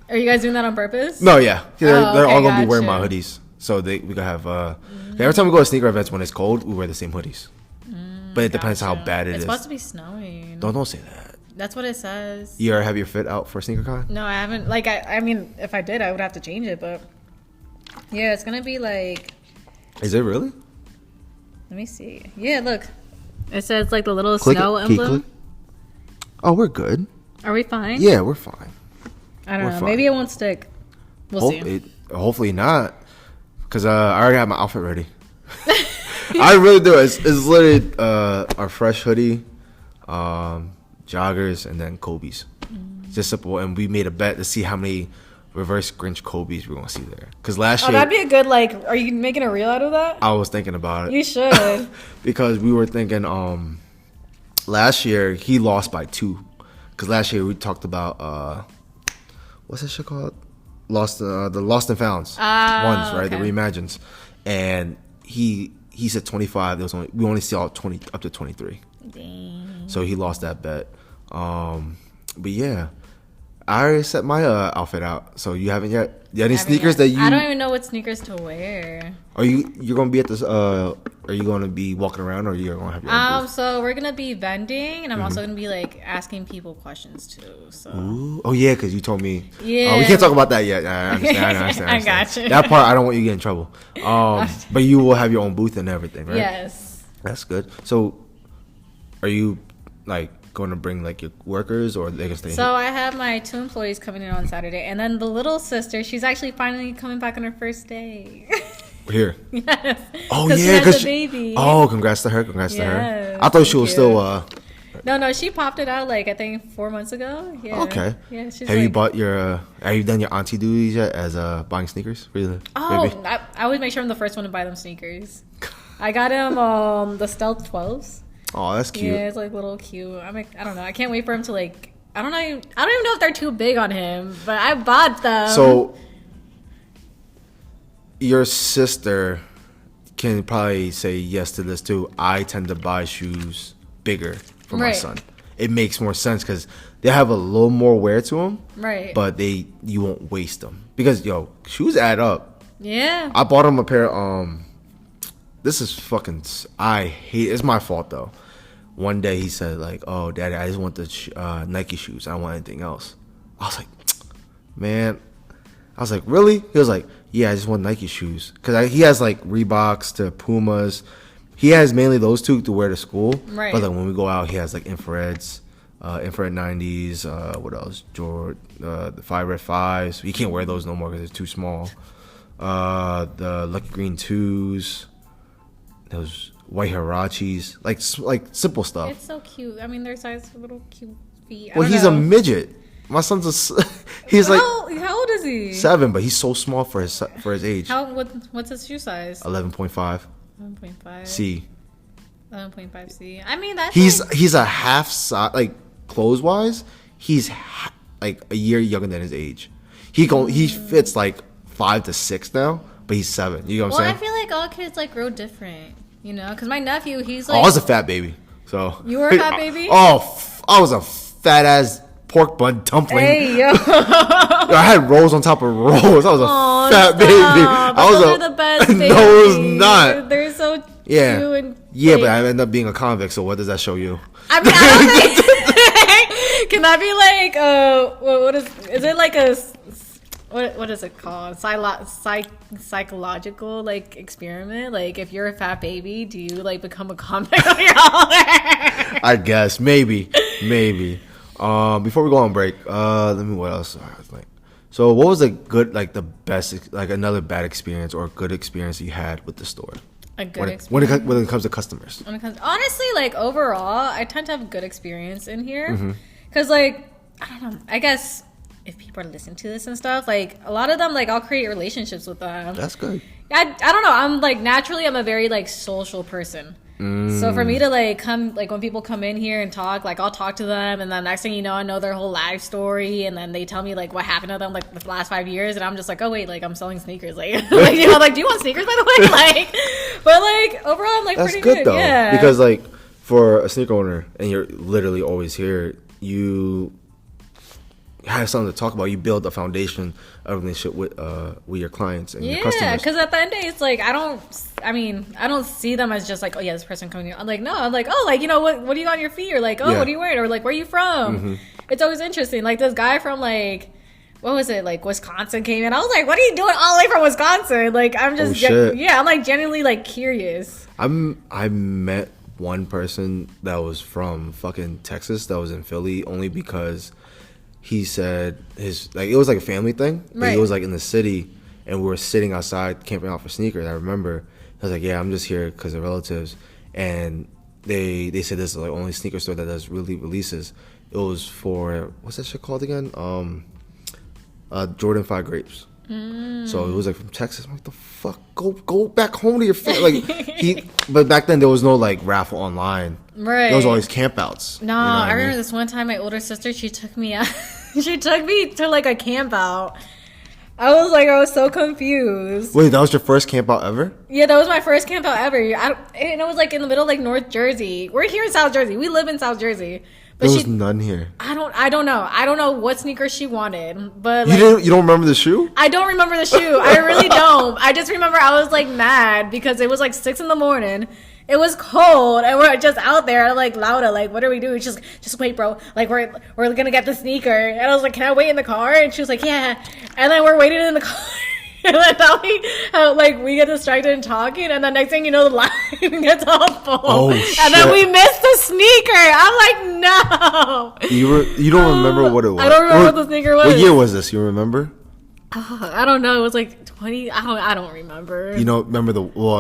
Are you guys doing that on purpose? No, yeah, they're all gonna be wearing my hoodies. So we could have every time we go to sneaker events when it's cold, we wear the same hoodies. But it depends how bad it is. It's supposed to be snowing. Don't say that. That's what it says. You ever have your fit out for SneakerCon? No, I haven't. Like, I mean, if I did, I would have to change it. But yeah, it's gonna be like. Is it really? Let me see. Yeah, look. It says like the little snow emblem. Oh, we're good. Are we fine? Yeah, we're fine. I don't know. Fine. Maybe it won't stick. We'll see. Hopefully not. Because I already have my outfit ready. I really do. It's literally our fresh hoodie, joggers, and then Kobe's. It's just simple. And we made a bet to see how many reverse Grinch Kobe's we're going to see there. Because last year... that'd be a good, like... Are you making a reel out of that? I was thinking about it. You should. Because we were thinking... last year, he lost by 2. Because last year, we talked about... what's that shit called? The Lost and Founds ones, right? Okay. The reimagines, and he said 25. We only saw 20 up to 23. Dang. So he lost that bet. But yeah, I already set my outfit out. So you haven't yet? You any sneakers that you? I don't even know what sneakers to wear. You're gonna be at this? Are you gonna be walking around, or you're gonna have your own booth? So we're gonna be vending, and I'm also gonna be like asking people questions too. So. Ooh. Oh yeah, because you told me. Yeah. We can't talk about that yet. I understand. I got you. That part I don't want you to get in trouble. But you will have your own booth and everything, right? Yes. That's good. So, are you like going to bring like your workers, or they can stay? So I have my 2 employees coming in on Saturday, and then the little sister, she's actually finally coming back on her first day. Here. Yes. Oh yeah, yeah, she had because the baby. Oh, congrats to her! Congrats to her. Yes, I thought she was thank still. No, she popped it out like I think 4 months ago. Yeah. Okay. Yeah, she's have you bought your? Have you done your auntie duties yet as buying sneakers for the baby? I always make sure I'm the first one to buy them sneakers. I got him the Stealth 12s. Oh, that's cute. Yeah, it's like little cute. I don't know. I can't wait for him to like. I don't even know if they're too big on him, but I bought them. So your sister can probably say yes to this too. I tend to buy shoes bigger for my son. It makes more sense because they have a little more wear to them, right? But you won't waste them because shoes add up. Yeah. I bought him a pair. This is fucking. I hate. It's my fault though. One day he said like, "Oh, Daddy, I just want the Nike shoes. I don't want anything else." I was like, "Man." I was like, "Really?" He was like, "Yeah, I just want Nike shoes." Because he has like Reeboks to Pumas. He has mainly those two to wear to school. Right. But like when we go out, he has like infrareds, infrared 90s. What else? The 5 Red 5s. He can't wear those no more because they're too small. The Lucky Green 2s. Those white Hirachis. Like simple stuff. It's so cute. I mean, their size little cute feet. Well, he's a midget. My son's he's like how old is he? 7, but he's so small for his age. What's his shoe size? 11.5. 11.5 C. 11.5 C. I mean that's he's a half size, like clothes wise. He's like a year younger than his age. He fits like 5 to 6 now, but he's 7. You know what I'm saying? I feel like all kids like grow different. You know, because my nephew, he's like. I was a fat baby, so. You were a fat baby? I was a fat ass pork bun dumpling. Hey yo! I had rolls on top of rolls. I was a fat baby. Those are the best babies. No, it's not. They're so cute and but I ended up being a convict. So what does that show you? I mean, I don't think. Can that be like what is it like a what is it called? Psychological like experiment? Like if you're a fat baby, do you like become a convict on your own? I guess maybe. Before we go on break, let me. What else? So what was the best, like another bad experience or good experience you had with the store? A good experience when it comes to customers. Honestly, like overall, I tend to have a good experience in here because like I don't know. I guess if people are listening to this and stuff, like a lot of them, like I'll create relationships with them. That's good. I don't know. I'm like naturally, I'm a very like social person. So for me to like come, like when people come in here and talk, like I'll talk to them, and then next thing you know, I know their whole life story, and then they tell me like what happened to them like the last 5 years, and I'm just like, oh wait, like I'm selling sneakers, like, like you know, like do you want sneakers by the way, like, but like overall, I'm like that's pretty good though, yeah. Because like for a sneaker owner, and you're literally always here, you have something to talk about. You build a foundation of relationship with your clients and your customers. Yeah, because at the end of the day, it's like I don't see them as just like, oh yeah, this person coming here. I'm like, no, I'm like, oh, like, you know, what do you got on your feet? Or like, oh, what are you wearing? Or like, where are you from? It's always interesting. Like this guy from like, what was it, like Wisconsin came in. I was like, what are you doing all the way from Wisconsin? Like I'm just I'm like genuinely like curious. I met one person that was from fucking Texas that was in Philly only because he said it was like a family thing. But he was like in the city and we were sitting outside camping out for sneakers. I remember I was like, yeah, I'm just here because of relatives. And they said this is the only sneaker store that does really releases. It was for, what's that shit called again? Jordan 5 grapes. So it was like from Texas. I'm like, the fuck, go back home to your family. Like but back then there was no like raffle online. Right. There was always campouts. No, I remember this one time my older sister, she took me out. She took me to like a camp out. I was so confused. Wait, that was your first camp out ever? Yeah, that was my first camp out ever. And it was like in the middle of like North Jersey. We're here in South Jersey. We live in South Jersey. But there was none here. I don't know. I don't know what sneakers she wanted. But like, you don't remember the shoe? I don't remember the shoe. I really don't. I just remember I was like mad because it was like 6 a.m. It was cold and we're just out there like Laura, like what are we doing? She's like, just wait, bro. Like we're gonna get the sneaker. And I was like, can I wait in the car? And she was like, yeah. And then we're waiting in the car. And then we get distracted and talking, and the next thing you know, the line gets all full. Oh, shit. And then we missed the sneaker. I'm like, no. You don't remember what it was? I don't remember what the sneaker was. What year was this? You remember? I don't know. It was like 20. I don't remember. You don't remember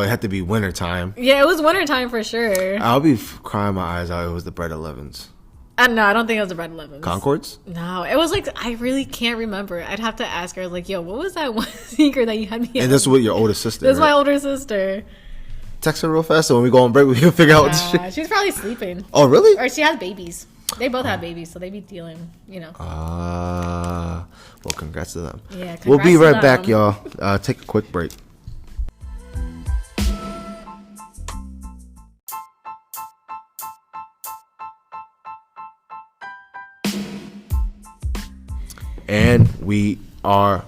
it had to be winter time. Yeah, it was winter time for sure. I'll be crying my eyes out. It was the Bread 11s. No, I don't think it was the Red 11s. Concords? No, it was like, I really can't remember. I'd have to ask her, like, yo, what was that one sneaker that you had me on? And this is with your older sister, This is my older sister. Text her real fast so when we go on break, we can figure out what shit. She's probably sleeping. Oh, really? Or she has babies. They both have babies, so they be dealing, you know. Well, congrats to them. Yeah, congrats we'll be right to back, them. y'all. Take a quick break. And we are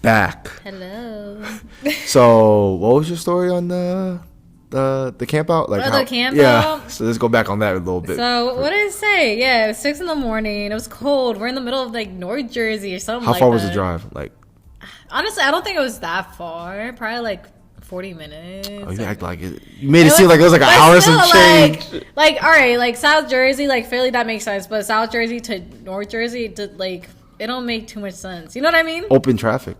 back. Hello. So, what was your story on the camp out? Like the camp yeah. out? So let's go back on that a little bit. So what did it say? Yeah, it was 6 a.m. It was cold. We're in the middle of like North Jersey or something. How like far that. was the drive? Like, honestly, I don't think it was that far. Probably like 40 minutes. oh, you act like it. You made it seem like it was like an hour and some change. Like, all right, like South Jersey, like Philly, that makes sense. But South Jersey to North Jersey, it don't make too much sense. You know what I mean? Open traffic.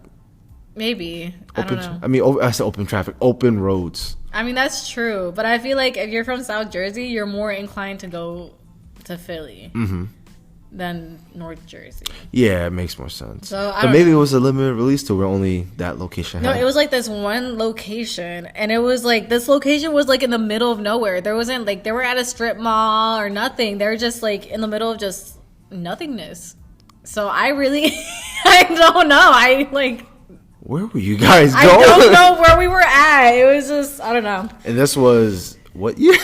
Maybe. I don't know. I said open traffic. Open roads. I mean, that's true. But I feel like if you're from South Jersey, you're more inclined to go to Philly than North Jersey. Yeah, it makes more sense. So, but maybe it was a limited release to where only that location had. No, it was like this one location. And it was like, this location was like in the middle of nowhere. There wasn't like, they were at a strip mall or nothing. They were just like in the middle of just nothingness. So I really, I don't know. Where were you guys going? I don't know where we were at. It was just, I don't know. And this was what year?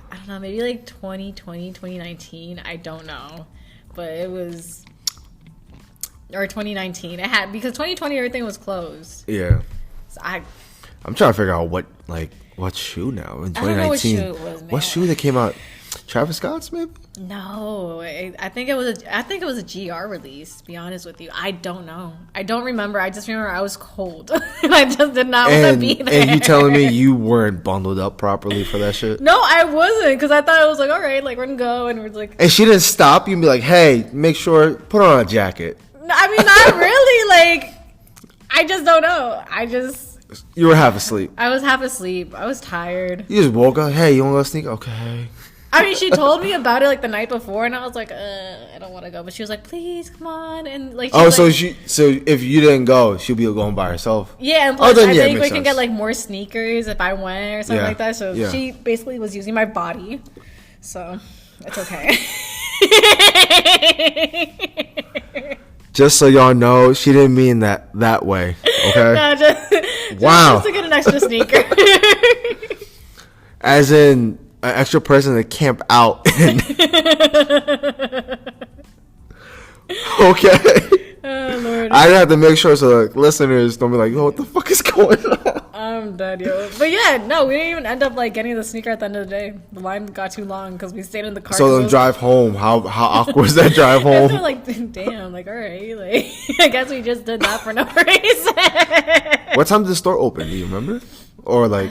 I don't know, maybe like 2020, 2019. I don't know. But it was, or 2019. It had, because 2020 everything was closed. Yeah. So I'm trying to figure out what shoe now in 2019. I don't know what shoe it was, man. What shoe that came out? Travis Scott's maybe? No, I think it was a GR release, to be honest with you. I don't know. I don't remember. I just remember I was cold. And I just did not want to be there. And you telling me you weren't bundled up properly for that shit? No, I wasn't, because I thought it was like, all right, like we're gonna go, and we're like. And she didn't stop you and be like, hey, make sure, put on a jacket. I mean, not really. Like, I just don't know. You were half asleep. I was half asleep. I was tired. You just woke up. Hey, you want to go sneak? Okay. I mean, she told me about it like the night before, and I was like, I don't want to go. But she was like, please, come on. And like, so if you didn't go, she'll be going by herself. Yeah, and plus, I think we can get like more sneakers if I went or something like that. So she basically was using my body. So it's okay. Just so y'all know, she didn't mean that way. Okay. No, just to get an extra sneaker. As in an extra person to camp out. Okay. Oh, Lord. I have to make sure so the listeners don't be like, "Oh, what the fuck is going on?" I'm dead, yo. But yeah, no, we didn't even end up like getting the sneaker at the end of the day. The line got too long because we stayed in the car. So then drive home. How awkward was that drive home? Like, damn, like, all right, like, I guess we just did that for no reason. What time did the store open? Do you remember? Or like,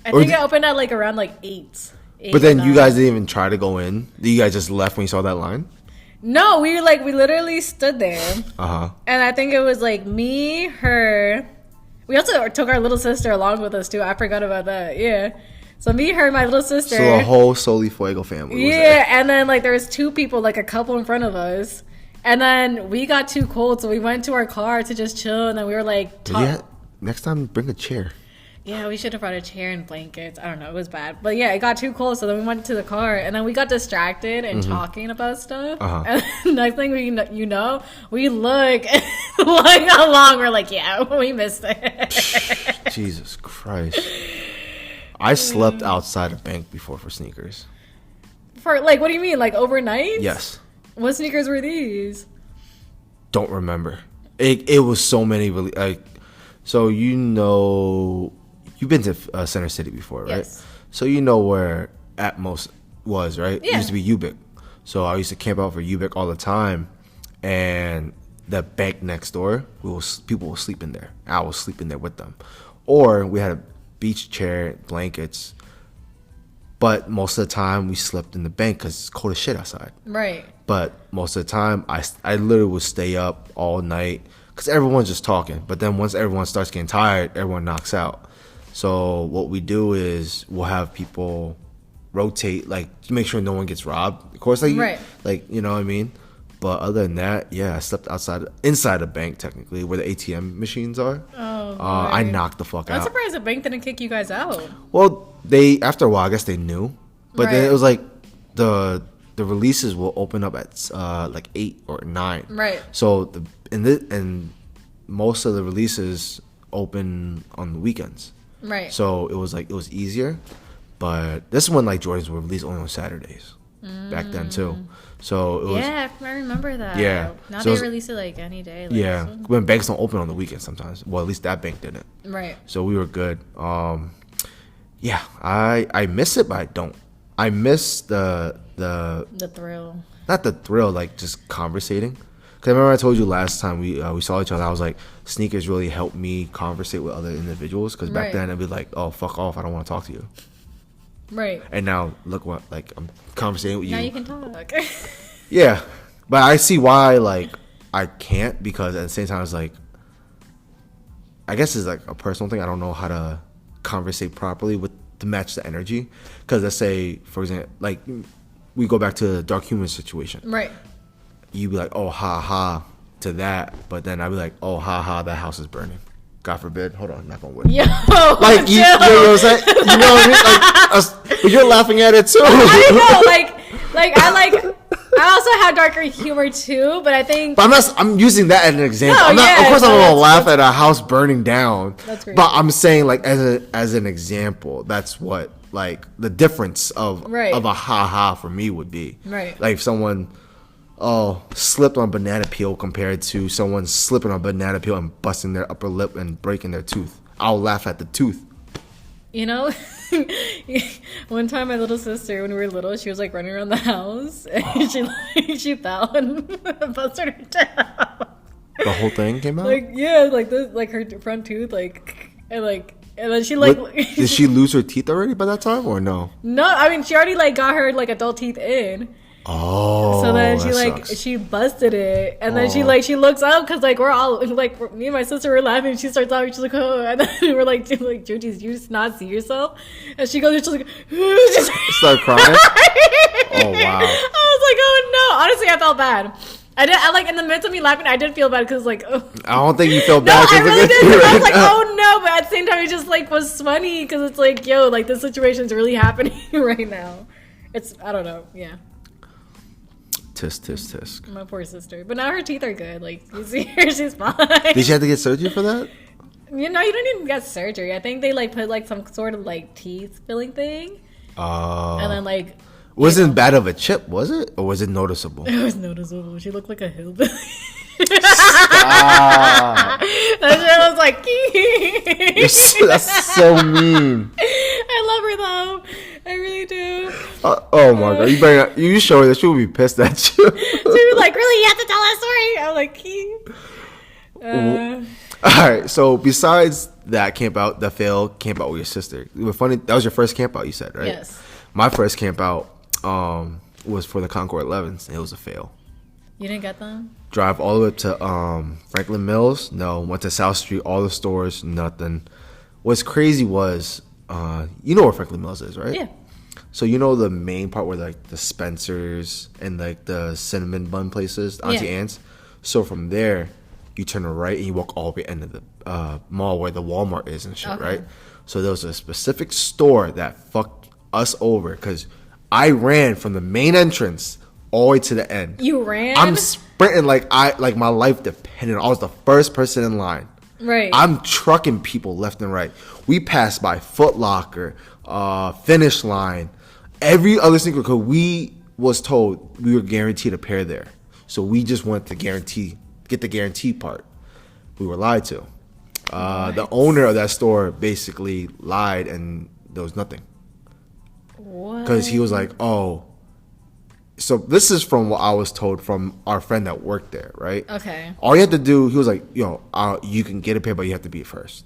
I think it opened at like around like 8. But then you guys didn't even try to go in. You guys just left when you saw that line. No, we literally stood there. And I think it was like me, her. We also took our little sister along with us too. I forgot about that. Yeah. So me, her, my little sister. So the whole Solely Fuego family was there. And then like there was 2 people, like a couple in front of us. And then we got too cold, so we went to our car to just chill. And then we were like, next time bring a chair. Yeah, we should have brought a chair and blankets. I don't know. It was bad. But yeah, it got too cold. So then we went to the car. And then we got distracted and talking about stuff. And next thing we look like along. We're like, yeah, we missed it. Jesus Christ. I slept outside a bank before for sneakers. For like, what do you mean? Like overnight? Yes. What sneakers were these? Don't remember. It was so many. So you've been to Center City before, right? Yes. So you know where Atmos was, right? Yeah. It used to be Ubik. So I used to camp out for Ubik all the time, and the bank next door, people were sleeping there. I was sleeping there with them, or we had a beach chair, blankets. But most of the time, we slept in the bank because it's cold as shit outside. Right. But most of the time, I literally would stay up all night because everyone's just talking. But then once everyone starts getting tired, everyone knocks out. So what we do is we'll have people rotate, like, to make sure no one gets robbed. Of course, like, right. Like, you know what I mean? But other than that, yeah, I slept inside a bank, technically, where the ATM machines are. Oh, I knocked the fuck out. I'm surprised the bank didn't kick you guys out. Well, after a while, I guess they knew. But then it was like the releases will open up at like 8 or 9. Right. So and most of the releases open on the weekends. Right. So it was easier. But this is when like Jordans were released only on Saturdays back then too. So it was, yeah, I remember that. Yeah. Now So they release it like any day. Like, yeah. When banks don't open on the weekends sometimes. Well, at least that bank didn't. Right. So we were good. Yeah, I miss it, but I don't. I miss the thrill. Not the thrill, like just conversating. Cause I remember I told you last time we saw each other, I was like, sneakers really helped me conversate with other individuals. Cause back then I'd be like, oh, fuck off, I don't want to talk to you. Right. And now look what, like, I'm conversating with you. Now you can talk. Yeah, but I see why like I can't, because at the same time it's like, I guess it's like a personal thing. I don't know how to conversate properly to match the energy. Because let's say, for example, like we go back to the dark humor situation. Right. You'd be like, oh, ha, ha, to that. But then I'd be like, oh, ha, ha, that house is burning. God forbid. Hold on, knock on wood. Yo, like, you know what I'm saying? You know what I mean? Like, you're laughing at it too. I know, I also have darker humor too, but I think. But I'm using that as an example. No, of course, I'm gonna laugh at a house burning down. That's great. But I'm saying, like, as an example, that's what, like, the difference of a ha ha for me would be. Right. Like if someone slipped on banana peel compared to someone slipping on banana peel and busting their upper lip and breaking their tooth. I'll laugh at the tooth. You know, one time my little sister, when we were little, she was like running around the house and she fell and busted her down. The whole thing came out? Like, yeah, like this, like her front tooth, and then she like. Did she lose her teeth already by that time or no? No, I mean she already like got her like adult teeth in. Oh, so then sucks. she busted it, and then she looks up because like we're all like me and my sister were laughing. She starts laughing. She's like, oh, and then we're like Judy, do you just not see yourself? And she goes, she's like, start crying. Oh wow! I was like, oh no! Honestly, I felt bad. I like in the midst of me laughing, I did feel bad because like, oh. I don't think you felt bad. No, I really did. I was like, oh no! But at the same time, it just like was funny because it's like, yo, like this situation's really happening right now. I don't know, yeah. Tisk, tisk, tisk. My poor sister. But now her teeth are good. Like, you see her, she's fine. Did she have to get surgery for that? You know, you don't even get surgery. I think they, like, put, like, some sort of, like, teeth filling thing. And then, like... Wasn't bad of a chip, was it? Or was it noticeable? It was noticeable. She looked like a hillbilly. Stop. That shit was like... That's so mean. I love her, though. I really do. Oh my god! You show her that she would be pissed at you. She was like, "Really? You have to tell that story?" I'm like, All right. So besides that the failed camp out with your sister. It was funny. That was your first camp out, you said, right? Yes. My first camp out was for the Concord 11s, and it was a fail. You didn't get them? Drive all the way up to Franklin Mills. No. Went to South Street. All the stores. Nothing. What's crazy was. You know where Franklin Mills is, right? Yeah. So you know the main part where like the Spencers and like the cinnamon bun places, Auntie Anne's. So from there, you turn right and you walk all the way into the mall where the Walmart is and shit, right? So there was a specific store that fucked us over because I ran from the main entrance all the way to the end. You ran? I'm sprinting like my life depended. I was the first person in line. Right. I'm trucking people left and right. We passed by Foot Locker, Finish Line, every other single, because we was told we were guaranteed a pair there. So we just wanted to get the guarantee part. We were lied to. The owner of that store basically lied and there was nothing. What? Because he was like, oh. So this is from what I was told from our friend that worked there, right? Okay. All you had to do, he was like, yo, you can get a pair, but you have to be first.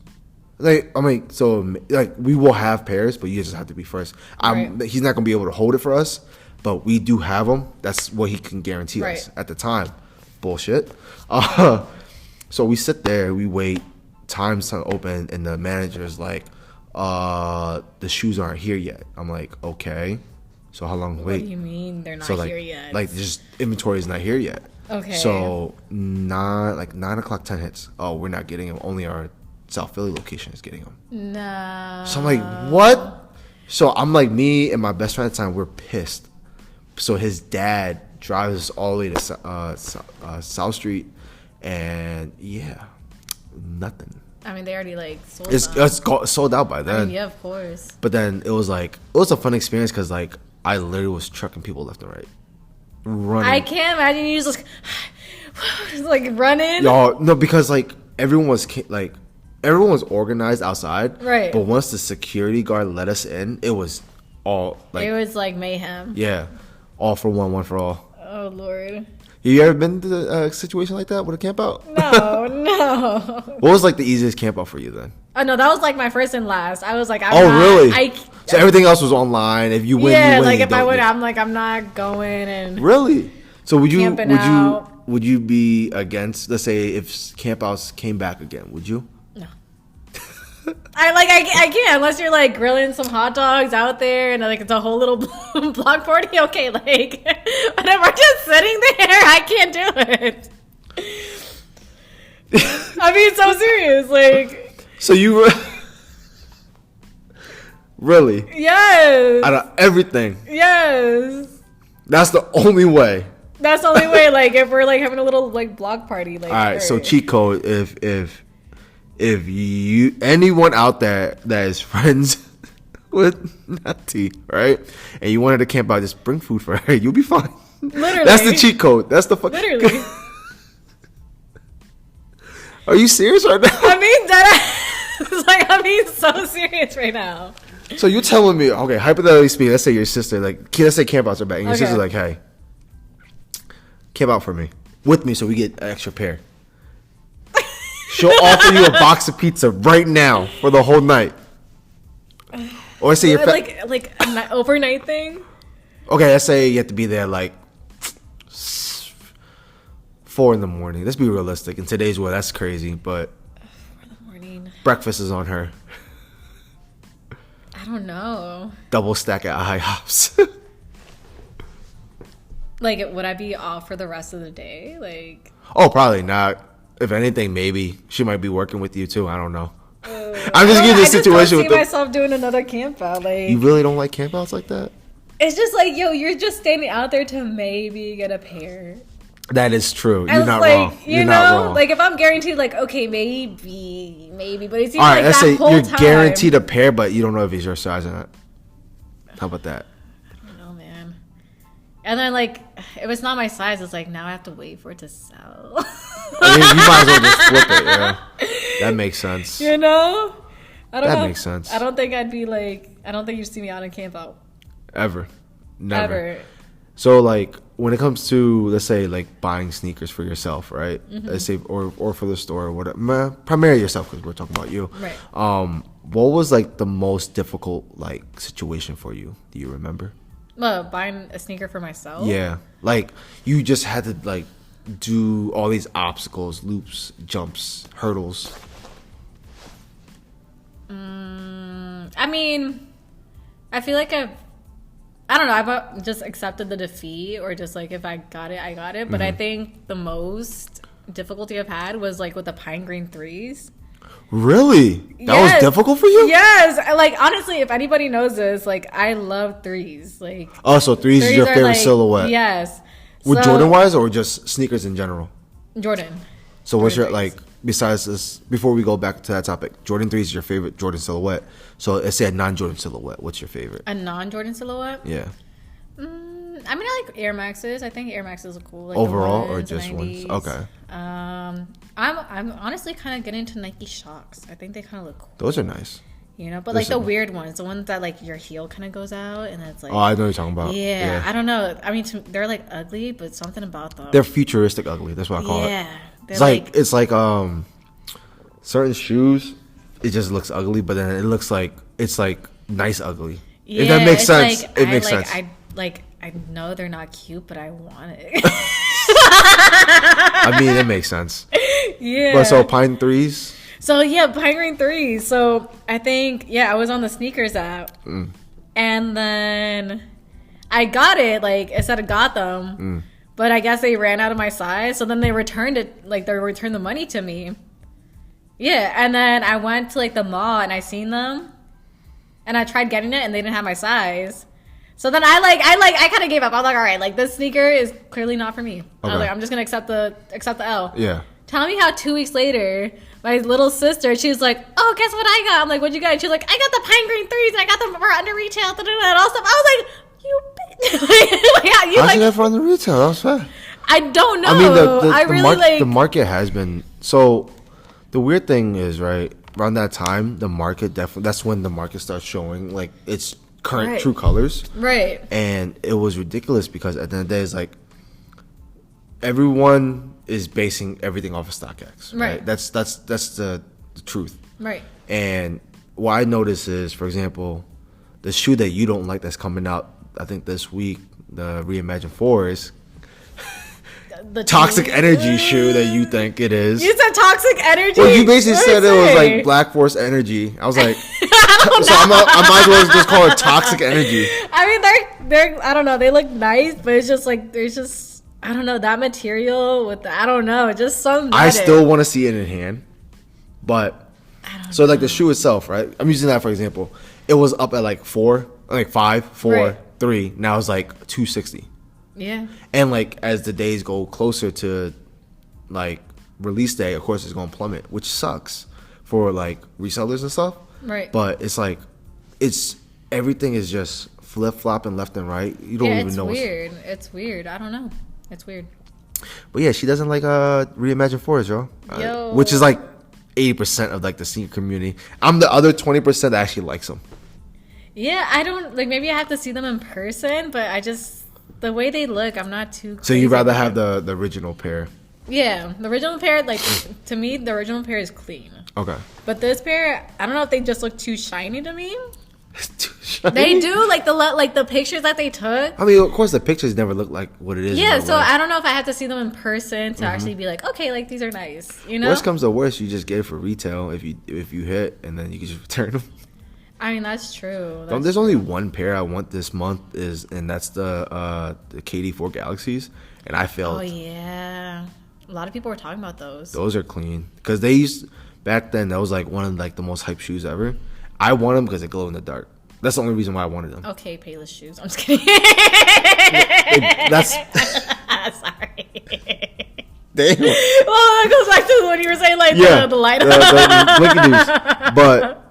Like, I mean, so like we will have pairs, but you just have to be first. Right. He's not gonna be able to hold it for us, but we do have them. That's what he can guarantee us at the time. Bullshit. So we sit there, we wait. Time's to open, and the manager's like, the shoes aren't here yet. I'm like, okay. So how long? Wait. What do you mean they're not here yet? Like just inventory is not here yet. Okay. So 9 o'clock 10 hits. Oh, we're not getting them. Only our South Philly location is getting them. No. So I'm like, what? So I'm like, me and my best friend at the time, we're pissed. So his dad drives us all the way to South Street, and yeah, nothing. I mean, they already like sold It's sold out by then. I mean, yeah, of course. But then it was a fun experience because like I literally was trucking people left and right, running. I can't imagine you just like running. Y'all, no, because like everyone was organized outside, right? But once the security guard let us in, it was all like it was like mayhem. Yeah, all for one for all. Oh Lord. You ever been to a situation like that with a camp out? No. What was like the easiest camp out for you then? Oh no, that was like my first and last. I was like, really? So everything else was online. If you win, yeah, you win. like if I win, I'm like, I'm not going. And really? So would you you be against? Let's say if camp outs came back again, would you? No. I can't unless you're like grilling some hot dogs out there and like it's a whole little block party. Okay, like but if we're just sitting there, I can't do it. I mean, so serious, like. So you really? Yes. Out of everything. Yes. That's the only way. That's the only way. Like if we're like having a little like block party, like. All right. So cheat code. If you anyone out there that is friends with Nati, right, and you wanted to camp out, just bring food for her. You'll be fine. Literally. That's the cheat code. That's the fuck. Literally. Are you serious right now? I mean that. Like I'm being so serious right now. So you're telling me, okay, hypothetically speaking, let's say your sister, like, let's say camp outs are back, and your sister's like, hey, camp out for me, with me, so we get an extra pair. She'll offer you a box of pizza right now for the whole night. Or say you're like an overnight thing. Okay, let's say you have to be there like 4 a.m. Let's be realistic. In today's world, that's crazy, but 4 a.m. breakfast is on her. I don't know. Double stack at IHOPs. Like, would I be off for the rest of the day? Like, oh, probably not. If anything, maybe she might be working with you too. I don't know. I'm just giving you the situation. I don't see myself doing another camp out. Like, you really don't like camp outs like that? It's just like, yo, you're just standing out there to maybe get a pair. That is true. You're not like, wrong. You're not wrong. Like if I'm guaranteed, like okay, maybe, but it seems all right, like let's that say whole you're time, guaranteed a pair, but you don't know if it's your size or not. How about that? I don't know, man. And then like, if it's not my size, it's like now I have to wait for it to sell. I mean, you might as well just flip it. Yeah, that makes sense. You know, I don't know. That makes sense. I don't think I'd be like. I don't think you'd see me out in camp out. Ever, never. Ever. So like when it comes to, let's say, like buying sneakers for yourself, right? Mm-hmm. Let's say or for the store or whatever, primarily yourself because we're talking about you. Right. What was like the most difficult like situation for you? Do you remember? Buying a sneaker for myself? Yeah. Like you just had to like do all these obstacles, loops, jumps, hurdles. I mean, I feel like I don't know, I've just accepted the defeat or just like if I got it, I got it. But I think the most difficulty I've had was like with the pine green threes. Really? That was difficult for you? Yes. Like, honestly, if anybody knows this, like, I love threes. Like, oh, so threes is your favorite like, silhouette? Yes. With Jordan wise or just sneakers in general? Jordan. So what's your, threes. like, besides this, before we go back to that topic, Jordan 3 is your favorite Jordan silhouette. So let's say a non-Jordan silhouette. What's your favorite? A non-Jordan silhouette? Yeah. I mean, I like Air Maxes. I think Air Maxes are cool. Like overall or just 90s. Ones? Okay. I'm honestly kind of getting into Nike Shocks. I think they kind of look cool. Those are nice. You know, but like the weird ones, the ones that like your heel kind of goes out and it's like. Oh, I know what you're talking about. Yeah, I don't know. I mean, they're like ugly, but something about them. They're futuristic ugly. That's what I call it. Yeah. It's like certain shoes. It just looks ugly, but then it looks like it's like nice ugly. Yeah, if that makes sense, like, it makes sense. I know they're not cute, but I want it. I mean, it makes sense. Yeah. But so Pine 3s. So yeah, Pine Green 3s. So I think I was on the sneakers app, and then I got it. Like it said, I got them, but I guess they ran out of my size. So then they returned it. Like they returned the money to me. Yeah, and then I went to like the mall and I seen them, and I tried getting it, and they didn't have my size. So then I kind of gave up. I was like, all right, like this sneaker is clearly not for me. I was like, I'm just gonna accept the L. Yeah. Tell me how 2 weeks later, my little sister, she was like, oh, guess what I got? I'm like, what'd you get? She's like, I got the Pine Green 3s and I got them for under retail, and all stuff. I was like, you bitch. How'd you get for under retail? That was fair. I don't know. I mean, the market has been so. The weird thing is, right around that time, the market definitely. That's when the market starts showing like its current true colors. Right. And it was ridiculous because at the end of the day, it's like everyone is basing everything off of StockX. Right. That's the truth. Right. And what I notice is, for example, the shoe that you don't like that's coming out, I think this week, the Reimagined 4 is the Toxic Energy shoe that you think it is. You said Toxic Energy? Well, you basically said it was like Black Force Energy. I was like, I might as well just call it Toxic Energy. I mean, they're I don't know, they look nice, but it's just like there's just I don't know that material with I don't know, just some. I still want to see it in hand, but so like the shoe itself, right? I'm using that for example. It was up at like 5, 4, 3. Now it's like 260. Yeah. And like as the days go closer to like release day, of course it's gonna plummet, which sucks for like resellers and stuff. Right. But it's like everything is just flip flopping left and right. You don't even know. It's weird. I don't know. It's weird. But yeah, she doesn't like Reimagined 4s, yo. Which is like 80% of like the sneaker community. I'm the other 20% that actually likes them. Yeah, I don't like. Maybe I have to see them in person, but I just. The way they look, I'm not too crazy. So you'd rather have the original pair? Yeah. The original pair, like, to me, the original pair is clean. Okay. But this pair, I don't know if they just look too shiny to me. Too shiny? They do, like the pictures that they took. I mean, of course, the pictures never look like what it is. Yeah, so I don't know if I have to see them in person to actually be like, okay, like, these are nice, you know? Worst comes to worst, you just get it for retail if you hit, and then you can just return them. I mean, that's true. There's only one pair I want this month and that's the KD4 Galaxies, and I failed. Oh yeah, a lot of people were talking about those. Those are clean because back then that was like one of like the most hyped shoes ever. I want them because they glow in the dark. That's the only reason why I wanted them. Okay, Payless shoes. I'm just kidding. That's sorry. Damn. Well, that goes back to what you were saying, like the light. the blinky dudes. But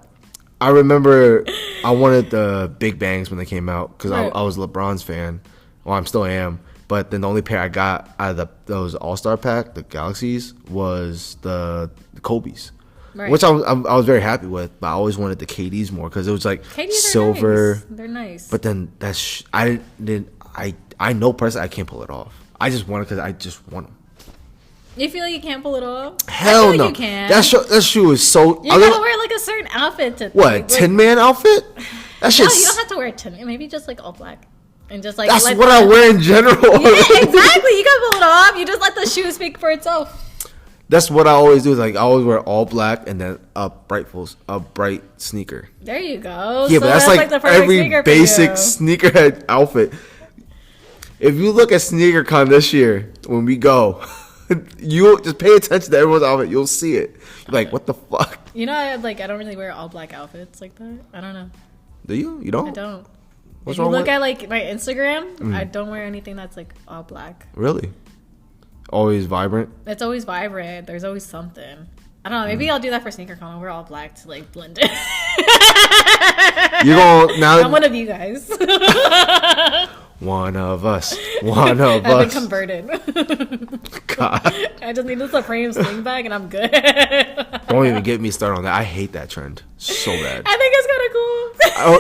I remember I wanted the Big Bangs when they came out because I was a LeBron's fan. Well, I still am. But then the only pair I got out of those All-Star pack, the Galaxies, was the Kobe's. Right. Which I was very happy with. But I always wanted the KDs more because it was like KDs silver. Nice. They're nice. But then I know personally I can't pull it off. I just want it because I just want them. You feel like you can't pull it off? Hell no. You can. That shoe is so. You gotta wear like a certain outfit to. What, Tin Man outfit? That shit. No, you don't have to wear Tin Man. Maybe just like all black, and just like. That's what I wear in general. Yeah, exactly. You can pull it off. You just let the shoe speak for itself. That's what I always do. Like I always wear all black and then a bright sneaker. There you go. Yeah, so but that's like the every basic sneakerhead outfit. If you look at SneakerCon this year when we go. You just pay attention to everyone's outfit. You'll see it. You're like, what the fuck? You know, I don't really wear all black outfits like that. I don't know. Do you? You don't? I don't. What's if you wrong look with? at like my Instagram, I don't wear anything that's like all black. Really? Always vibrant. It's always vibrant. There's always something. I don't know. Maybe I'll do that for SneakerCon. I'll wear all black to like blend in. You gonna now? I'm one of you guys. One of us. One of I've been us. converted. God. I just need a Supreme sling bag and I'm good. Don't even get me started on that. I hate that trend so bad. I think it's kind of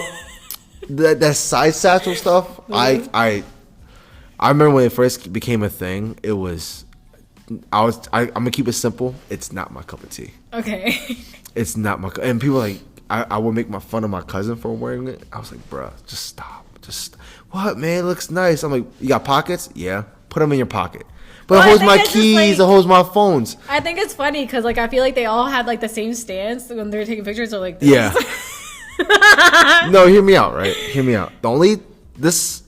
cool. That side satchel stuff. I remember when it first became a thing. It was. I'm gonna keep it simple. It's not my cup of tea. Okay. It's not my. And people like I would make fun of my cousin for wearing it. I was like, bruh, just stop. What, man? It looks nice. I'm like, you got pockets? Yeah. Put them in your pocket. But it holds my keys. It holds my phones. I think it's funny because like I feel like they all had like the same stance when they're taking pictures. Or like this. Yeah. No, hear me out, right? Hear me out. The only this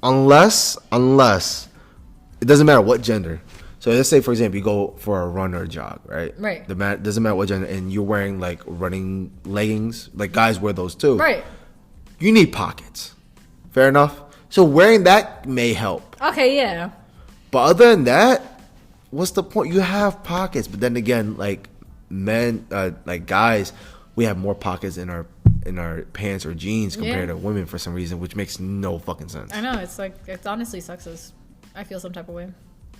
unless it doesn't matter what gender. So let's say, for example, you go for a run or a jog, right? Right. Doesn't matter what gender, and you're wearing like running leggings. Like guys wear those too. Right. You need pockets. Fair enough. So wearing that may help. Okay, yeah. But other than that, what's the point? You have pockets, but then again, like men, like guys, we have more pockets in our pants or jeans compared to women for some reason, which makes no fucking sense. I know, it's like it's honestly sexist. I feel some type of way.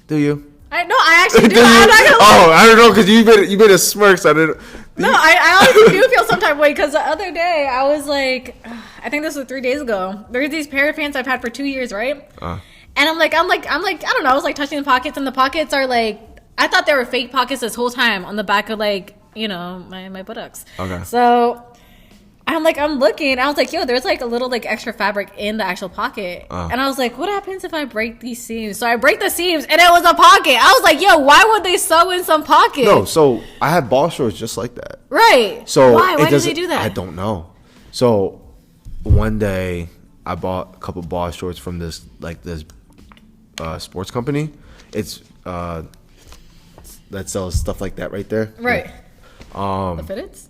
Do you? I actually do. I'm not gonna Oh, I don't know, because you made a smirk, so I didn't. No, I honestly do feel some type of way because the other day I was like, I think this was 3 days ago. There's these pair of pants I've had for 2 years, right? And I'm like, I don't know. I was like touching the pockets, and the pockets are like, I thought they were fake pockets this whole time on the back of like, you know, my buttocks. Okay. So I'm looking. I was like, yo, there's like a little like extra fabric in the actual pocket. And I was like, what happens if I break these seams? So I break the seams and it was a pocket. I was like, yo, why would they sew in some pocket? No, so I had ball shorts just like that. Right. So why did they do that? I don't know. So one day I bought a couple ball shorts from this sports company. It's that sells stuff like that right there. Right. The fitteds?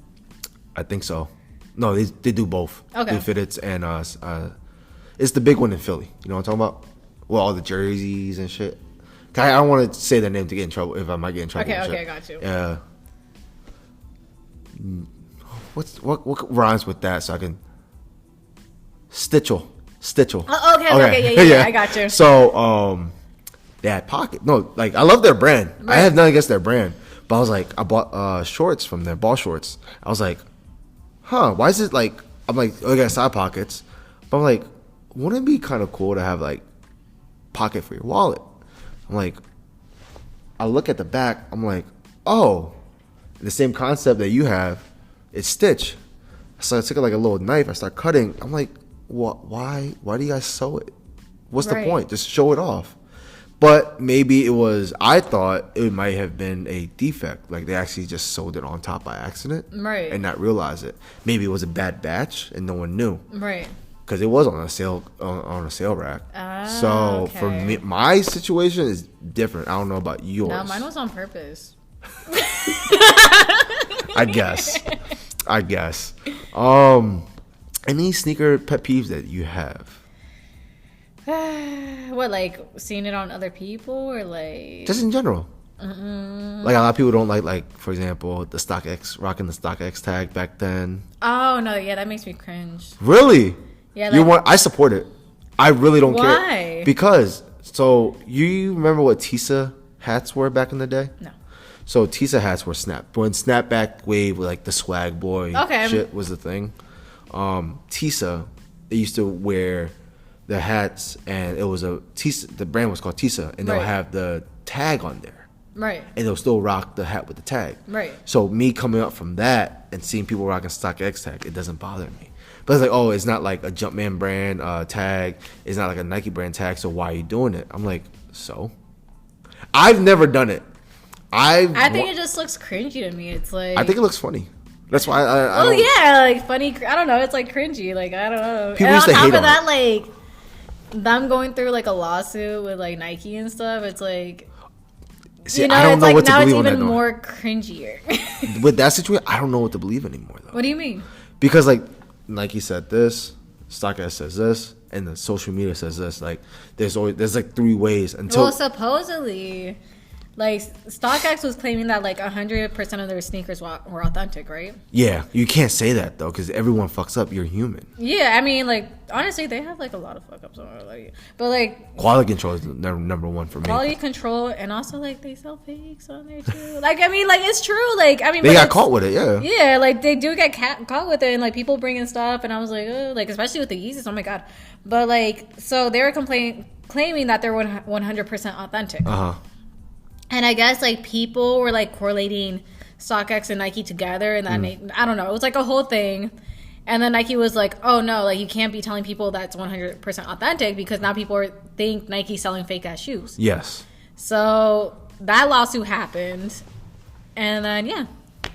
I think so. No, they do both. Okay. They fitteds and it's the big one in Philly. You know what I'm talking about? Well, all the jerseys and shit. I don't want to say their name to get in trouble if I might get in trouble. Okay, I got you. Yeah. What rhymes with that? So I can Stitchel. Oh, okay, yeah, I got you. So they had pocket. No, like I love their brand. Right. I have nothing against their brand, but I was like, I bought shorts from their ball shorts. I was like, why is it like? I'm like, oh, they got side pockets, but I'm like, wouldn't it be kind of cool to have like pocket for your wallet? I'm like, I look at the back. I'm like, oh, the same concept that you have. It's stitch. So I took it like a little knife. I start cutting. I'm like, what? Why do you guys sew it? What's the point? Just show it off. But maybe it was. I thought it might have been a defect. Like they actually just sewed it on top by accident, right? And not realize it. Maybe it was a bad batch and no one knew, right? Because it was on a sale rack. So for me, my situation is different. I don't know about yours. No, mine was on purpose. I guess. Any sneaker pet peeves that you have? What, like seeing it on other people or like just in general? Like a lot of people don't like for example, the StockX, rocking the StockX tag back then. Oh no, yeah, that makes me cringe. Really? Yeah. Like, I support it. I really don't care. Why? Because so you remember what Tisa hats were back in the day? No. So Tisa hats were when snapback wave, like the swag boy shit was the thing. Tisa, they used to wear the hats, and it was the brand was called Tisa, and they'll have the tag on there. Right. And they'll still rock the hat with the tag. Right. So me coming up from that and seeing people rocking StockX tag, it doesn't bother me. But it's like, oh, it's not like a Jumpman brand tag. It's not like a Nike brand tag, so why are you doing it? I'm like, so? I've never done it. I think it just looks cringy to me. It's like, I think it looks funny. That's why I don't, yeah, like funny. I don't know. It's like cringy. Like I don't know. People and used on to top hate of on that, it. like them going through like a lawsuit with like Nike and stuff. It's like See, you know, I don't it's know like what to now it's believe on even that. more cringier. With that situation, I don't know what to believe anymore though. What do you mean? Because like Nike said this, StockX says this, and the social media says this. Like there's like 3 ways until. Well, supposedly, like StockX was claiming that like 100% of their sneakers were authentic, right? Yeah, you can't say that though because everyone fucks up. You're human. Yeah, I mean, like honestly, they have like a lot of fuck ups on it, like, but like Quality control is number 1 for me. quality control, and also like they sell fakes on there too. Like I mean, like it's true. Like I mean, They but got caught with it. Yeah. Yeah, like they do get caught with it, and like people bringing stuff, and I was like, oh, like especially with the Yeezys, oh my god. But like, so they were claiming that they're 100% authentic. And I guess like people were like correlating StockX and Nike together, and then I don't know, it was like a whole thing. And then Nike was like, oh no, like you can't be telling people that's 100% authentic because now people think Nike's selling fake ass shoes. Yes. So that lawsuit happened, and then yeah,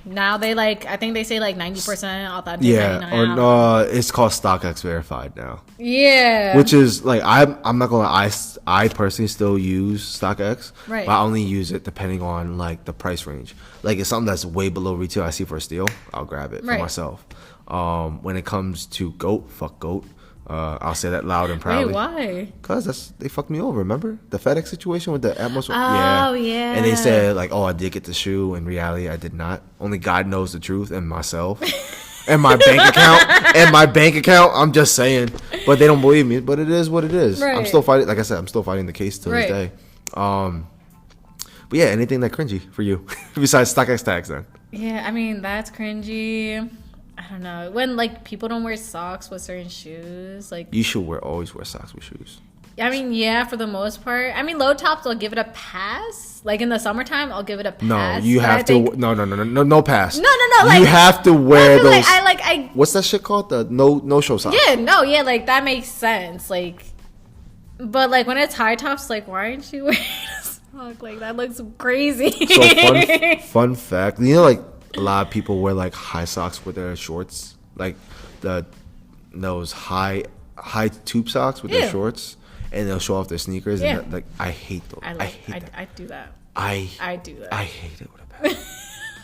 now they like, I think they say like 90% authentic. Yeah, 99. or it's called StockX Verified now. Yeah, Which is like I'm not gonna lie, I personally still use StockX, Right. but I only use it depending on like the price range. Like it's something that's way below retail, I see for a steal, I'll grab it for Right. myself. When it comes to GOAT, fuck GOAT. I'll say that loud and proudly. Wait, why? Cause they fucked me over. Remember the FedEx situation with the Atmos? Oh, yeah. And they said like, oh, I did get the shoe. In reality, I did not. Only God knows the truth, and myself, and my bank account. I'm just saying, but they don't believe me. But it is what it is. Right. I'm still fighting. Like I said, I'm still fighting the case to Right. this day. But yeah, anything that cringy for you besides StockX tags then? Yeah, I mean that's cringy. I don't know, when like people don't wear socks with certain shoes, like You should always wear socks with shoes. I mean, yeah, for the most part. I mean, low tops, I'll give it a pass. Like in the summertime, I'll give it a pass. No, you But have I to. think- No pass. No. Like, You have to wear I feel those. like I What's that shit called? The no show socks. yeah, no, yeah, like that makes sense. Like, but like when it's high tops, like why aren't you wearing a sock? Like that looks crazy. So fun fact. You know, like a lot of people wear like high socks with their shorts, like those high tube socks with Yeah. their shorts, and they'll show off their sneakers. Yeah. And like I hate those. I hate that. I do that. I do that. I hate it with a passion.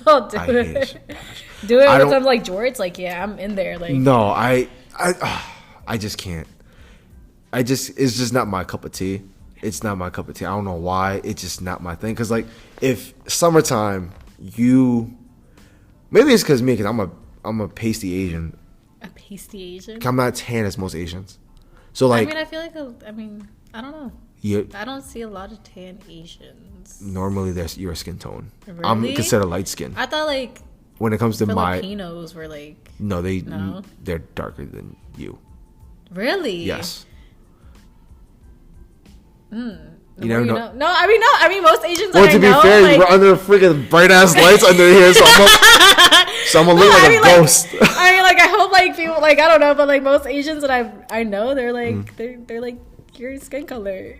I'll do I hate it. it. Do it I with don't- some like jorts. Like yeah, I'm in there. Like No, I just can't. It's just not my cup of tea. It's not my cup of tea. I don't know why. It's just not my thing. Cause like if summertime, maybe it's cause me, cause I'm a pasty Asian. a pasty Asian. I'm not tan as most Asians. So like, I mean, I feel like I don't know. I don't see a lot of tan Asians. normally there's your skin tone. I'm Really? considered light skin. I thought like When it comes to Filipinos were like no, No? they're darker than you. really. Yes. The You more never you know. No, I mean most Asians Well, that to I be know, fair, like, we're under freaking bright ass lights under here, so I'm gonna look I like mean, a like, ghost. I mean, like I hope like people like I don't know, but like most Asians that I know, they're like they're like your skin color.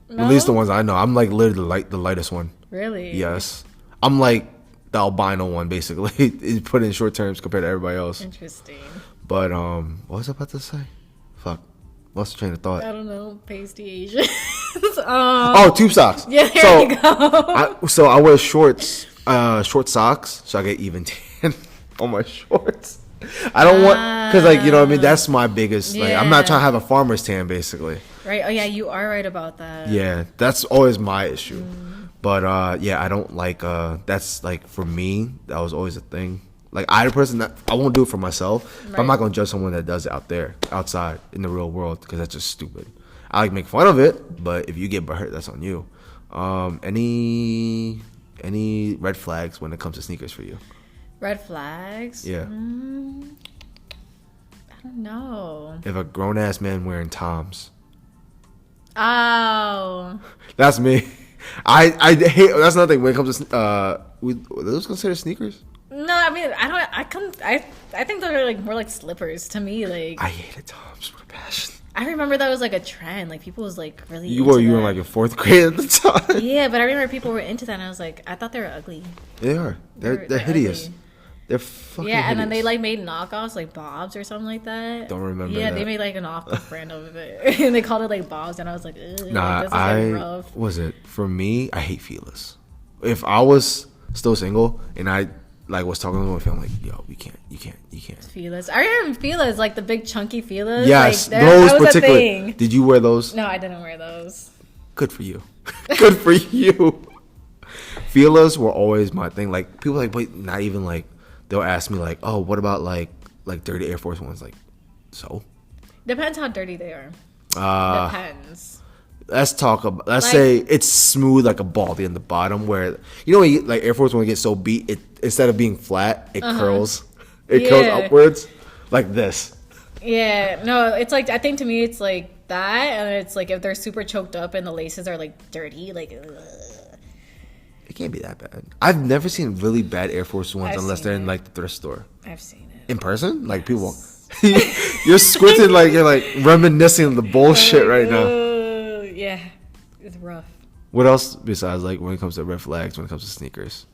No? At least the ones I know. I'm like literally the lightest one. Really? Yes. I'm like the albino one, basically. It's put in short terms compared to everybody else. Interesting. But what was I about to say? Fuck. Lost the train of thought. I don't know, pasty Asians. Oh, tube socks. Yeah, there so, you go. so I wear short socks, so I get even tan on my shorts. I don't want, because like, you know what I mean? That's my biggest, like, I'm not Yeah. trying to have a farmer's tan, basically. Right? Oh yeah, you are right about that. Yeah, that's always my issue. But yeah, I don't like that's like for me, that was always a thing. Like I person that I won't do it for myself, but I'm not gonna judge someone that does it out there, outside in the real world, because that's just stupid. I like make fun of it, but if you get hurt, that's on you. Any red flags when it comes to sneakers for you? Red flags? Yeah. I don't know. If a grown ass man wearing Toms, Oh. that's me. I hate. That's another thing when it comes to are those considered sneakers? No, I mean I think those are like more like slippers to me. Like I hated Toms with a passion. I remember that was like a trend. Like people was like really You into were that. in like in 4th grade at the time. Yeah, but I remember people were into that, and I was like, I thought they were ugly. They are. They're hideous. ugly. They're fucking Yeah, and then they hideous. like made knockoffs like Bob's or something like that. Don't remember Yeah, that. they made like an off brand of it, and they called it like Bob's, and I was like, ugh, Nah, this is like rough. was it for me? I hate Feeless. if I was still single and I like was talking to my friend, I'm like, yo, you can't. Feelers. I remember feelers, like the big chunky feelers. Yes, like, those that was particularly. a thing. Did you wear those? No, I didn't wear those. Good for you. Good for you. Feelers were always my thing. Like people like, wait, not even like they'll ask me like, oh, what about like dirty Air Force Ones? Like, so Depends how dirty they are. Depends. Let's talk about. Let's say it's smooth like a baldy in the bottom, where you know when you, like Air Force One gets so beat, it instead of being flat, it curls. It curls upwards like this. Yeah, no, it's like I think to me it's like that, and it's like if they're super choked up and the laces are like dirty, like. Ugh. It can't be that bad. I've never seen really bad Air Force Ones unless they're in like the thrift store. I've seen it. In person, like people. You're squinting like you're like reminiscing of the bullshit right now. Yeah, it's rough. What else besides like when it comes to red flags, when it comes to sneakers?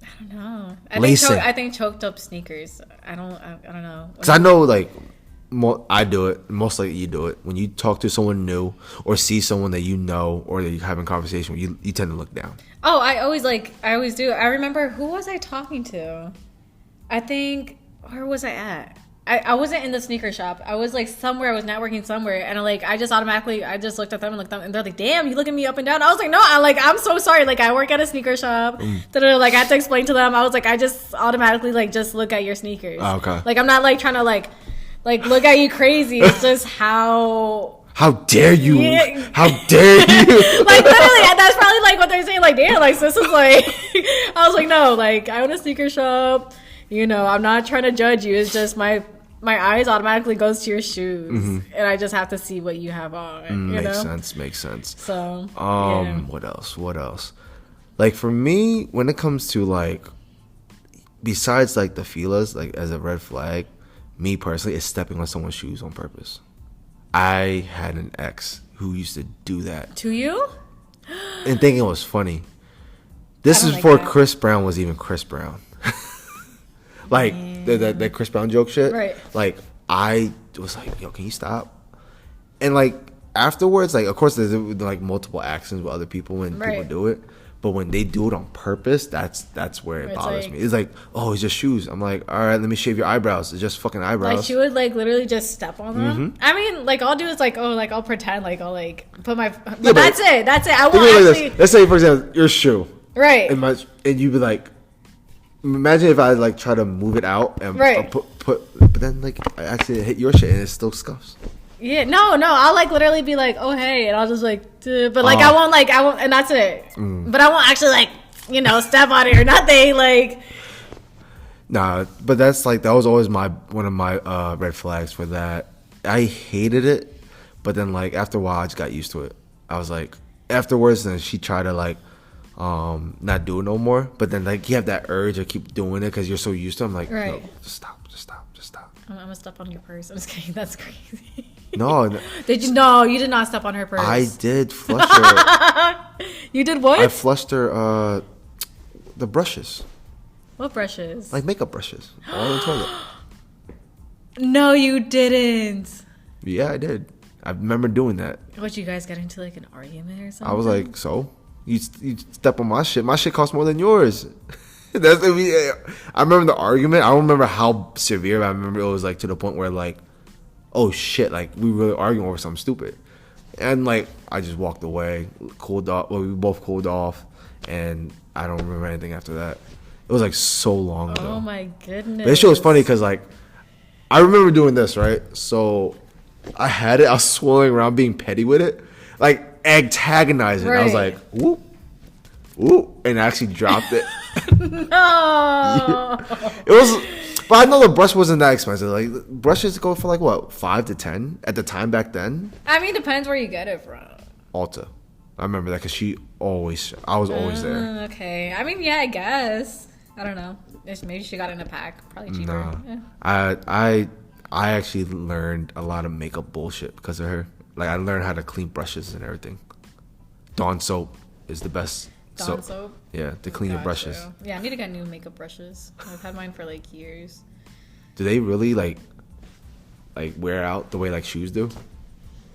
I don't know. I think choked up sneakers. I don't know. Because I know like I do it. Most likely you do it when you talk to someone new or see someone that you know or that you're having a conversation with. You tend to look down. Oh, I always do. I remember who was I talking to? I think where was I at? I wasn't in the sneaker shop. I was like somewhere. I was networking somewhere, and I just looked at them and looked up, and they're like, "Damn, you looking me up and down." I was like, "No, I'm so sorry. Like I work at a sneaker shop." Like I had to explain to them. I was like, I just automatically like just look at your sneakers. Oh, okay. Like I'm not like trying to like look at you crazy. It's just how. How dare you? Yeah. How dare you? Like literally, that's probably like what they're saying. Like, damn, like this is like. I was like, no, like I own a sneaker shop. You know, I'm not trying to judge you. It's just my eyes automatically goes to your shoes, and I just have to see what you have on. Makes sense. So, what else? Like for me, when it comes to like, besides like the feelers, like as a red flag, me personally is stepping on someone's shoes on purpose. I had an ex who used to do that to you, and thinking it was funny. This is before Chris Brown was even Chris Brown. Like that Chris Brown joke shit. Right. Like I was like, yo, can you stop? And like afterwards, like of course there's like multiple actions with other people when people do it. But when they do it on purpose, that's where it bothers me. It's like, oh, it's just shoes. I'm like, all right, let me shave your eyebrows. It's just fucking eyebrows. Like she would like literally just step on them. I mean, like I'll do is like, oh, like I'll pretend like I'll like put my. But that's it. I won't actually. Like let's say for example, your shoe. Right. And you'd be like. Imagine if I like try to move it out and but then like I actually hit your shit and it still scuffs. Yeah, no, I'll like literally be like, oh hey, and I'll just like, but like I won't, and that's it. But I won't actually like, step on it or nothing like. Nah, but that's like that was always one of my red flags for that. I hated it, but then like after a while I just got used to it. I was like afterwards, then she tried to like. Not do it no more, but then like you have that urge to keep doing it because you're so used to it. I'm like, no, just stop. I'm gonna step on your purse. I'm just kidding. That's crazy. No. Did you? No, you did not step on her purse. I did flush her. You did what? I flushed her the brushes. What brushes? Like makeup brushes. All in the toilet. No, you didn't. Yeah, I did. I remember doing that. What, you guys got into like an argument or something? I was like, so? You step on my shit. My shit costs more than yours. I remember the argument. I don't remember how severe, but I remember it was like to the point where like, oh shit, like we were really arguing over something stupid, and like I just walked away, cooled off. Well, we both cooled off, and I don't remember anything after that. It was like so long ago. Oh my goodness! But this shit was funny because like I remember doing this right. So I had it. I was swirling around, being petty with it, like. Antagonizing. Right. I was like, whoop, whoop, and I actually dropped it. No. It was, but I know the brush wasn't that expensive. Like brushes go for like what, $5 to $10 at the time back then. I mean, depends where you get it from. Ulta. I remember that because I was always there. Okay. I mean, yeah, I guess. I don't know. Maybe she got in a pack. Probably cheaper. No. Yeah. I actually learned a lot of makeup bullshit because of her. Like, I learned how to clean brushes and everything. Dawn soap is the best soap? Yeah, to clean your brushes. Yeah, I need to get new makeup brushes. I've had mine for, like, years. Do they really, like wear out the way, like, shoes do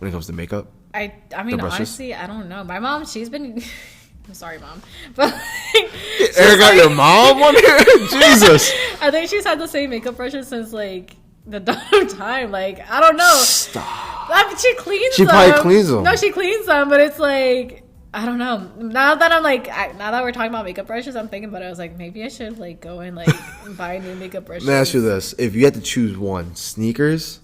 when it comes to makeup? I mean, honestly, I don't know. My mom, she's been I'm sorry, Mom. But Eric got your mom on here? Jesus. I think she's had the same makeup brushes since like the dawn of time. Like, I don't know. Stop. I mean, she cleans She them. probably cleans them. No, she cleans them, but it's like, I don't know. Now that I'm like, now that we're talking about makeup brushes, I'm thinking about it. I was like, maybe I should like go and like buy new makeup brushes. Let me ask you this. If you had to choose one, sneakers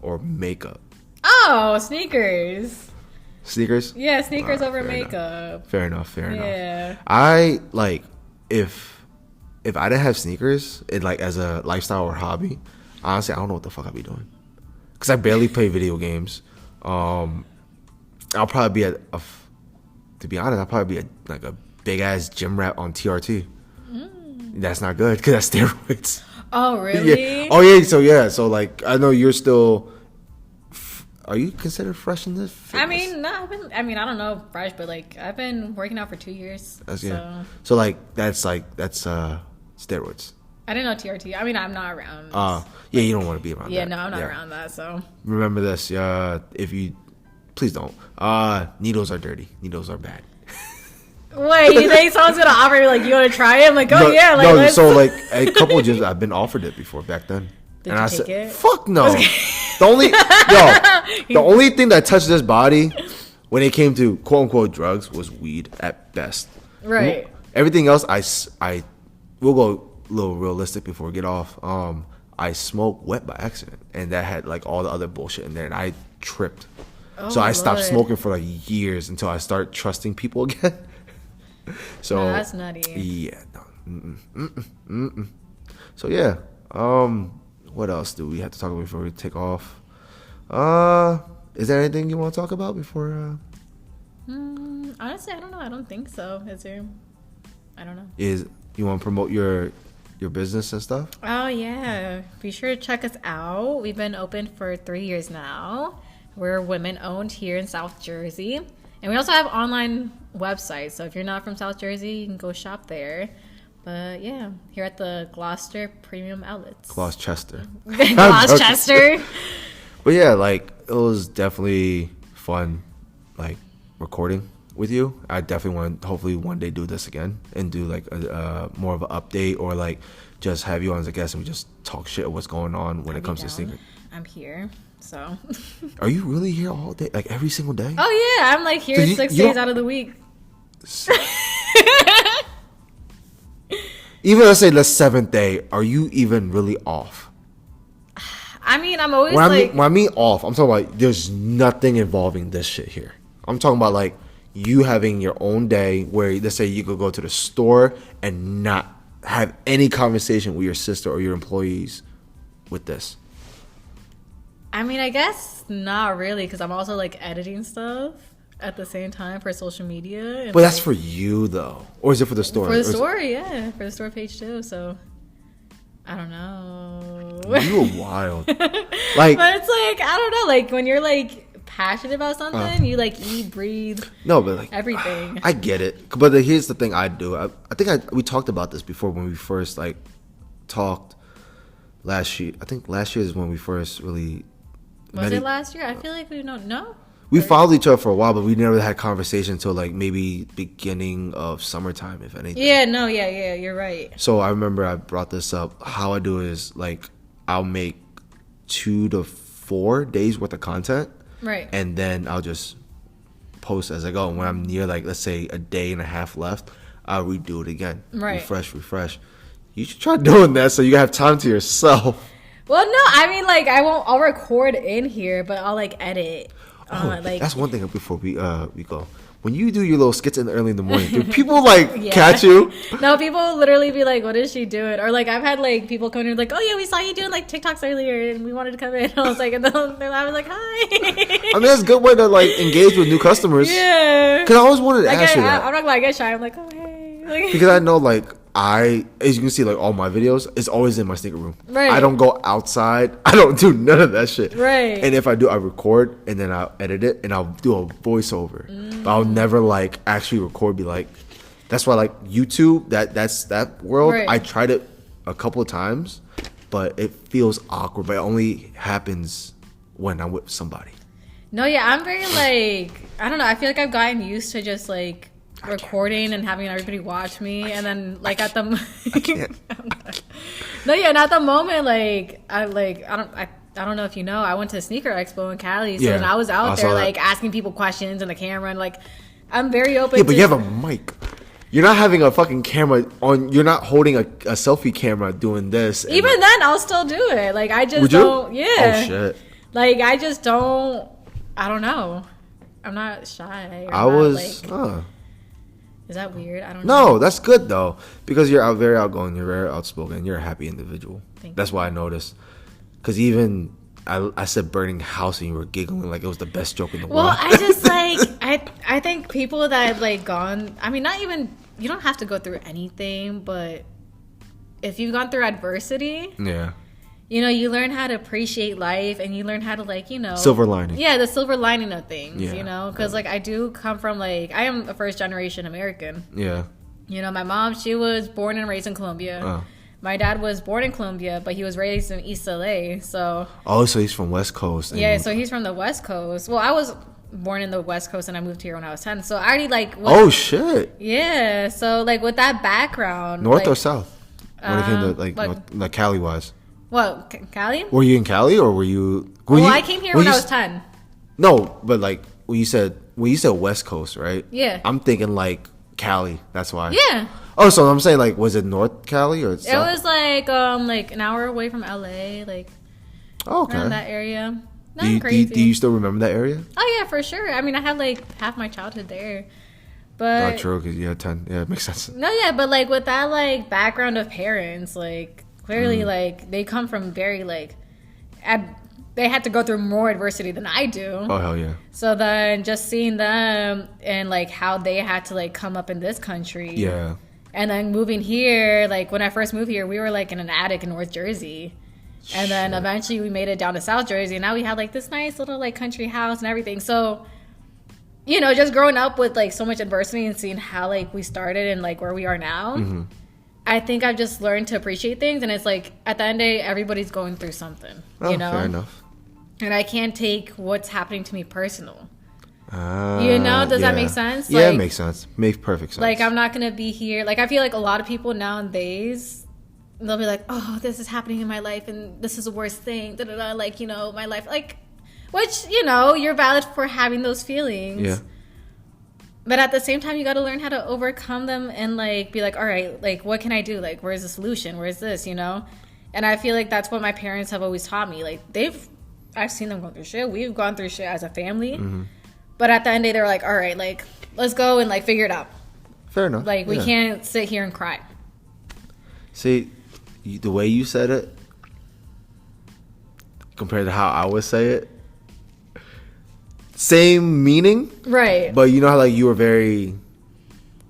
or makeup? Oh, sneakers. Sneakers? Yeah, sneakers over fair makeup. Fair enough. Yeah. I like if I didn't have sneakers, it like as a lifestyle or hobby, honestly, I don't know what the fuck I'd be doing. Cause I barely play video games. I'll probably be to be honest, I'll probably be like a big ass gym rat on TRT. That's not good because that's steroids. Oh really? Yeah. Oh yeah. So like, I know you're still. Are you considered fresh in this? Fitness? I mean, no, I don't know fresh, but like I've been working out for 2 years. So like that's steroids. I didn't know TRT. I mean, I'm not around. Yeah, you don't want to be around that. Yeah, no, I'm not around that. So remember this. If you please don't. Needles are dirty. Needles are bad. Wait, you think someone's gonna offer me like, you want to try it? I'm like, oh no, yeah. Like, no. let's... So like a couple of gyms I've been offered it before back then. Did and you I take said, it? fuck no. The only thing that touched this body when it came to quote unquote drugs was weed at best. Right. Everything else, we'll go a little realistic before we get off. I smoked wet by accident, and that had like all the other bullshit in there, and I tripped. So I stopped smoking for like years until I start trusting people again. So no, that's nutty. Yeah. No. So yeah. What else do we have to talk about before we take off? Is there anything you want to talk about before? Honestly, I don't know. I don't think so. Is there? I don't know. Is you want to promote your business and stuff? Oh yeah, be sure to check us out. We've been open for 3 years now. We're women owned here in South Jersey, and we also have online websites. So if you're not from South Jersey, you can go shop there. But yeah, here at the Gloucester Premium Outlets. Gloucester. Gloucester. But yeah, like it was definitely fun, like recording with you. I definitely want to hopefully one day do this again and do like a more of an update or like just have you on as a guest and we just talk shit of what's going on when it comes to sneakers. I'm here, so. Are you really here all day, like every single day? Oh yeah, I'm like here 6 days out of the week. Even let's say the 7th day, are you even really off? I mean, I'm always when I mean off, I'm talking about there's nothing involving this shit here. I'm talking about like you having your own day where let's say you could go to the store and not have any conversation with your sister or your employees with this. I mean, I guess not really, because I'm also like editing stuff at the same time for social media. But that's for you though, or is it for the store? For the store, yeah, for the store page too. So I don't know. You are wild. Like, but it's like I don't know. Like when you're like passionate about something, you like eat, breathe. No, but like everything. I get it, but here's the thing I do. I think we talked about this before when we first like talked last year. I think last year is when we first really. Was it last year? I feel like we don't know. We followed each other for a while, but we never had conversation until like maybe beginning of summertime, if anything. Yeah, you're right. So I remember I brought this up. How I do it is like I'll make 2 to 4 days worth of content, right? And then I'll just post as I go. And when I'm near like let's say a day and a half left, I'll redo it again. Right. Refresh. You should try doing that so you have time to yourself. Well, no, I mean like I'll record in here, but I'll like edit. Like that's one thing before we go. When you do your little skits early in the morning, do people like catch you? No, people literally be like, "What is she doing?" Or like I've had like people come in like, "Oh yeah, we saw you doing like TikToks earlier, and we wanted to come in." I was like, and then I was like, "Hi." I mean, that's a good way to like engage with new customers. Yeah. Because I always wanted to ask you that. I'm not gonna get shy. I'm like, "Oh hey." Like, because I know like as you can see, like all my videos, it's always in my sneaker room. Right. I don't go outside. I don't do none of that shit. Right. And if I do, I record and then I'll edit it and I'll do a voiceover. But I'll never like actually record. Be like, that's why like YouTube. That's that world. Right. I tried it a couple of times, but it feels awkward. But it only happens when I'm with somebody. No, yeah, I'm very like I don't know. I feel like I've gotten used to just like recording and having everybody watch me, and then like at the I can't. no, yeah, and at the moment, like I don't know if you know, I went to Sneaker Expo in Cali, so then I was out there like asking people questions in the camera, and like I'm very open. Yeah, but you have a mic. You're not having a fucking camera on. You're not holding a selfie camera doing this. Even then, I'll still do it. Like I just would don't. You? Yeah. Oh shit. Like I just don't. I don't know. I'm not shy. I was. Is that weird? I don't know. No, that's good though, because you're very outgoing. You're very outspoken. You're a happy individual. That's why I noticed. Because even I said burning house and you were giggling like it was the best joke in the world. Well, I just like I think people that have like gone. I mean, not even, you don't have to go through anything, but if you've gone through adversity, yeah, you know, you learn how to appreciate life, and you learn how to, like, you know, silver lining. Yeah, the silver lining of things. Yeah. You know, because like I do come from, like, I am a first generation American. Yeah. You know, my mom, she was born and raised in Colombia. My dad was born in Colombia, but he was raised in East LA. So he's from West Coast. Yeah, so he's from the West Coast. Well, I was born in the West Coast and I moved here when I was 10. So I already like oh shit. Yeah, so like with that background, North like, or south? When it came to like Cali wise. What, Cali? Were you in Cali or were you? I came here when I was 10. No, but like when you said West Coast, right? Yeah. I'm thinking like Cali. That's why. Yeah. Oh, so I'm saying, like, was it North Cali or South? It was like an hour away from LA, like around that area. Not crazy. Do you still remember that area? Oh yeah, for sure. I mean, I had like half my childhood there. But not true, because you had 10. Yeah, it makes sense. No, yeah, but like with that like background of parents, like clearly like they come from very like they had to go through more adversity than I do. Oh hell yeah. So then just seeing them and like how they had to like come up in this country. Yeah. And then moving here, like when I first moved here, we were like in an attic in North Jersey. And then eventually we made it down to South Jersey. And now we have like this nice little like country house and everything. So, you know, just growing up with like so much adversity and seeing how like we started and like where we are now, I think I've just learned to appreciate things. And it's like at the end of the day, everybody's going through something, you know? Fair enough. And I can't take what's happening to me personal. You know, does that make sense? Yeah, like, it makes sense. Makes perfect sense. Like, I'm not going to be here. Like, I feel like a lot of people nowadays, they'll be like, oh, this is happening in my life and this is the worst thing. Da-da-da. Like, you know, my life. Like, which, you know, you're valid for having those feelings. Yeah. But at the same time, you got to learn how to overcome them and, like, be like, all right, like, what can I do? Like, where's the solution? Where's this, you know? And I feel like that's what my parents have always taught me. Like, I've seen them go through shit. We've gone through shit as a family. But at the end of the day, they were like, all right, like, let's go and, like, figure it out. Fair enough. Like, we can't sit here and cry. See, the way you said it, compared to how I would say it, same meaning. Right. But you know how, like, you were very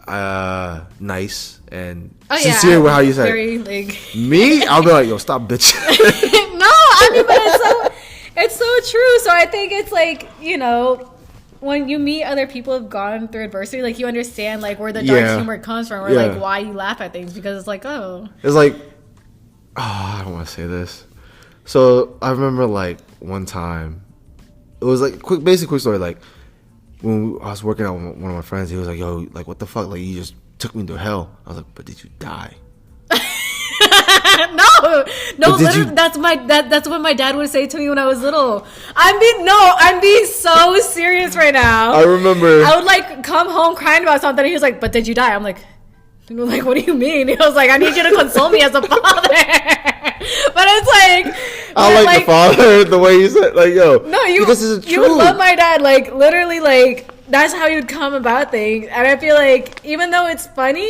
nice and sincere with how you said very, it. Like... Me? I'll be like, yo, stop, bitch. No, I mean, but it's so true. So I think it's like, you know, when you meet other people who've gone through adversity, like you understand like where the dark humor comes from, or like why you laugh at things, because it's like, oh, it's like, I don't want to say this. So I remember like one time, it was like quick story. Like when I was working out with one of my friends, he was like, yo, like what the fuck? Like you just took me to hell. I was like, but did you die? No, literally, that's what my dad would say to me when I was little. I'm being so serious right now. I remember I would like come home crying about something, and he was like, but did you die? I'm like, what do you mean? He was like, I need you to console me as a father. But it's like, I like the father, the way you said, like, yo, no, because this is true. You would love my dad, like literally, like that's how he would come about things. And I feel like even though it's funny,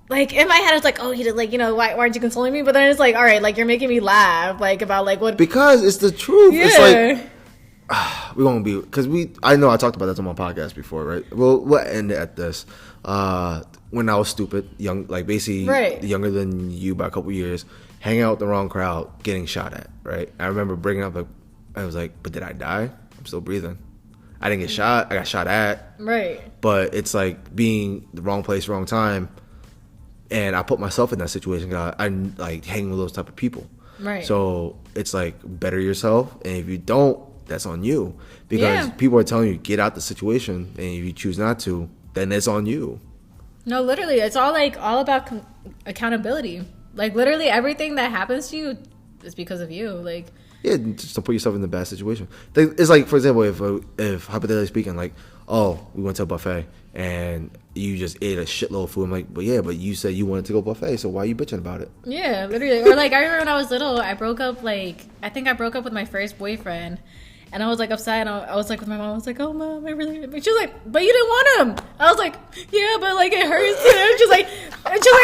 like in my head it's like, oh, he did, like, you know, why aren't you consoling me? But then it's like, all right, like you're making me laugh, like about like what, because it's the truth. Yeah. It's like we won't be, because I know I talked about that on my podcast before, right? We'll end it at this. When I was stupid, young, like basically younger than you by a couple years, hanging out with the wrong crowd, getting shot at, right? I remember bringing up, like, I was like, but did I die? I'm still breathing. I didn't get shot. I got shot at. Right. But it's like being the wrong place, wrong time. And I put myself in that situation. I'm like hanging with those type of people. Right. So it's like better yourself. And if you don't, that's on you. Because people are telling you, get out the situation. And if you choose not to, then it's on you. No, literally, it's all about accountability. Like, literally, everything that happens to you is because of you. Like, yeah, just don't put yourself in a bad situation. It's like, for example, if hypothetically speaking, like, oh, we went to a buffet and you just ate a shitload of food. I'm like, but you said you wanted to go buffet, so why are you bitching about it? yeah, literally. Or like, I remember when I was little, I broke up with my first boyfriend. And I was like upset, and I was like with my mom. I was like, "Oh, Mom, I really." She was like, "But you didn't want him." I was like, "Yeah, but like it hurts." And she's like,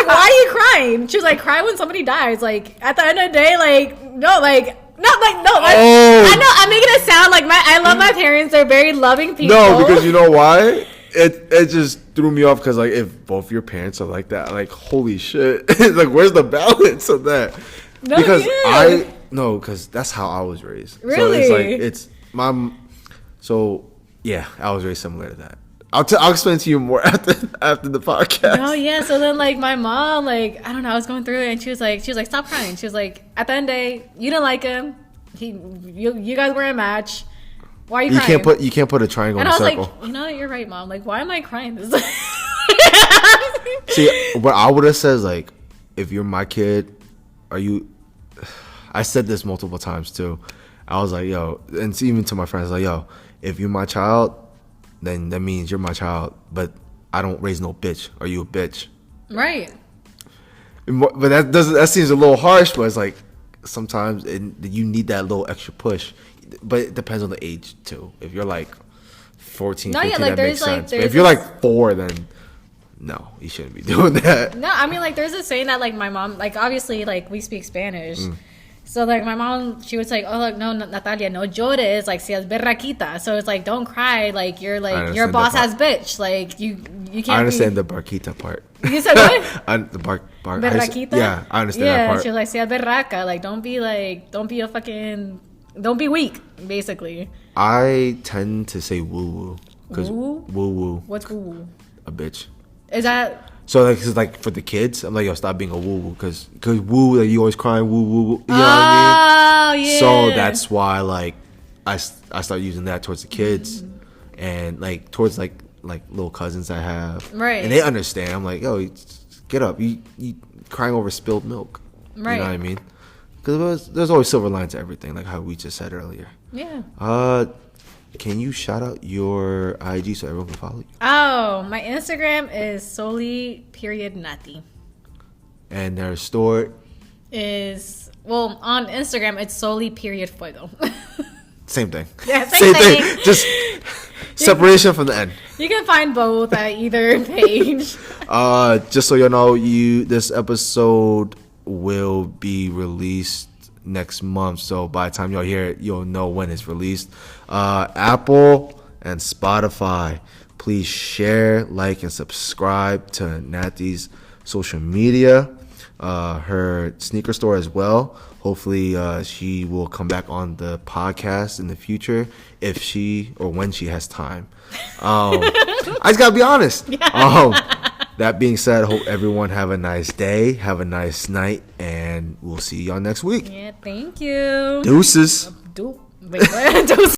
"Why are you crying?" She was like, "Cry when somebody dies." Like at the end of the day, like no, like not like no. Like, oh. I know I'm making it sound like I love my parents. They're very loving people. No, because you know why? It just threw me off because like if both your parents are like that, like holy shit, like where's the balance of that? No, because yeah. because that's how I was raised. Really? So it's my. So yeah, I was raised similar to that. I'll explain to you more after the podcast. No, yeah. So then, like, my mom, like, I don't know, I was going through it, and she was like, stop crying. She was like, at the end of the day, you didn't like him. You guys were a match. Why are you crying? You can't put a triangle in a circle. And I was like, you know, you're right, Mom. Like, why am I crying this? See, what I would have said is like, if you're my kid, are you? I said this multiple times too. I was like, yo, and even to my friends, like, yo, if you're my child, then that means you're my child. But I don't raise no bitch. Are you a bitch? Right. But that seems a little harsh. But it's like sometimes you need that little extra push. But it depends on the age too. If you're like 14, 15, that makes sense. But if you're like 4, then no, you shouldn't be doing that. No, I mean, like, there's a saying that, like, my mom, like, obviously, like, we speak Spanish. So, like, my mom, she would say, oh, like, no, Natalia, no llores, like, seas berraquita. So it's like, don't cry, like, you're, like, your boss ass bitch. Like, you can't I understand the barquita part. You said what? The berraquita? Yeah, I understand that part. Yeah, she was like, seas berraca. Like, don't be weak, basically. I tend to say woo-woo. Woo-woo. What's woo-woo? A bitch. Is that... So like for the kids, I'm like, yo, stop being a woo-woo, because woo, like, you always crying woo-woo, you know what I mean? Yeah. So that's why, like, I start using that towards the kids, and like towards like little cousins I have, right? And they understand. I'm like, yo, get up, you crying over spilled milk, right? You know what I mean? Because there's always silver lines to everything, like how we just said earlier. Yeah. Can you shout out your IG so everyone can follow you? Oh, my Instagram is Solely.Nati. And their store is, well, on Instagram, it's Solely.Fuego. Same thing. Yeah, same thing. Just separation from the end. You can find both at either page. Just so you know, this episode will be released next month, so by the time y'all hear it, you'll know when it's released. Apple and Spotify, please share, like, and subscribe to Nati's social media, her sneaker store as well. Hopefully she will come back on the podcast in the future if she or when she has time. I just gotta be honest. That being said, hope everyone have a nice day, have a nice night, and we'll see y'all next week. Yeah, thank you. Deuces. Wait, what? Deuces.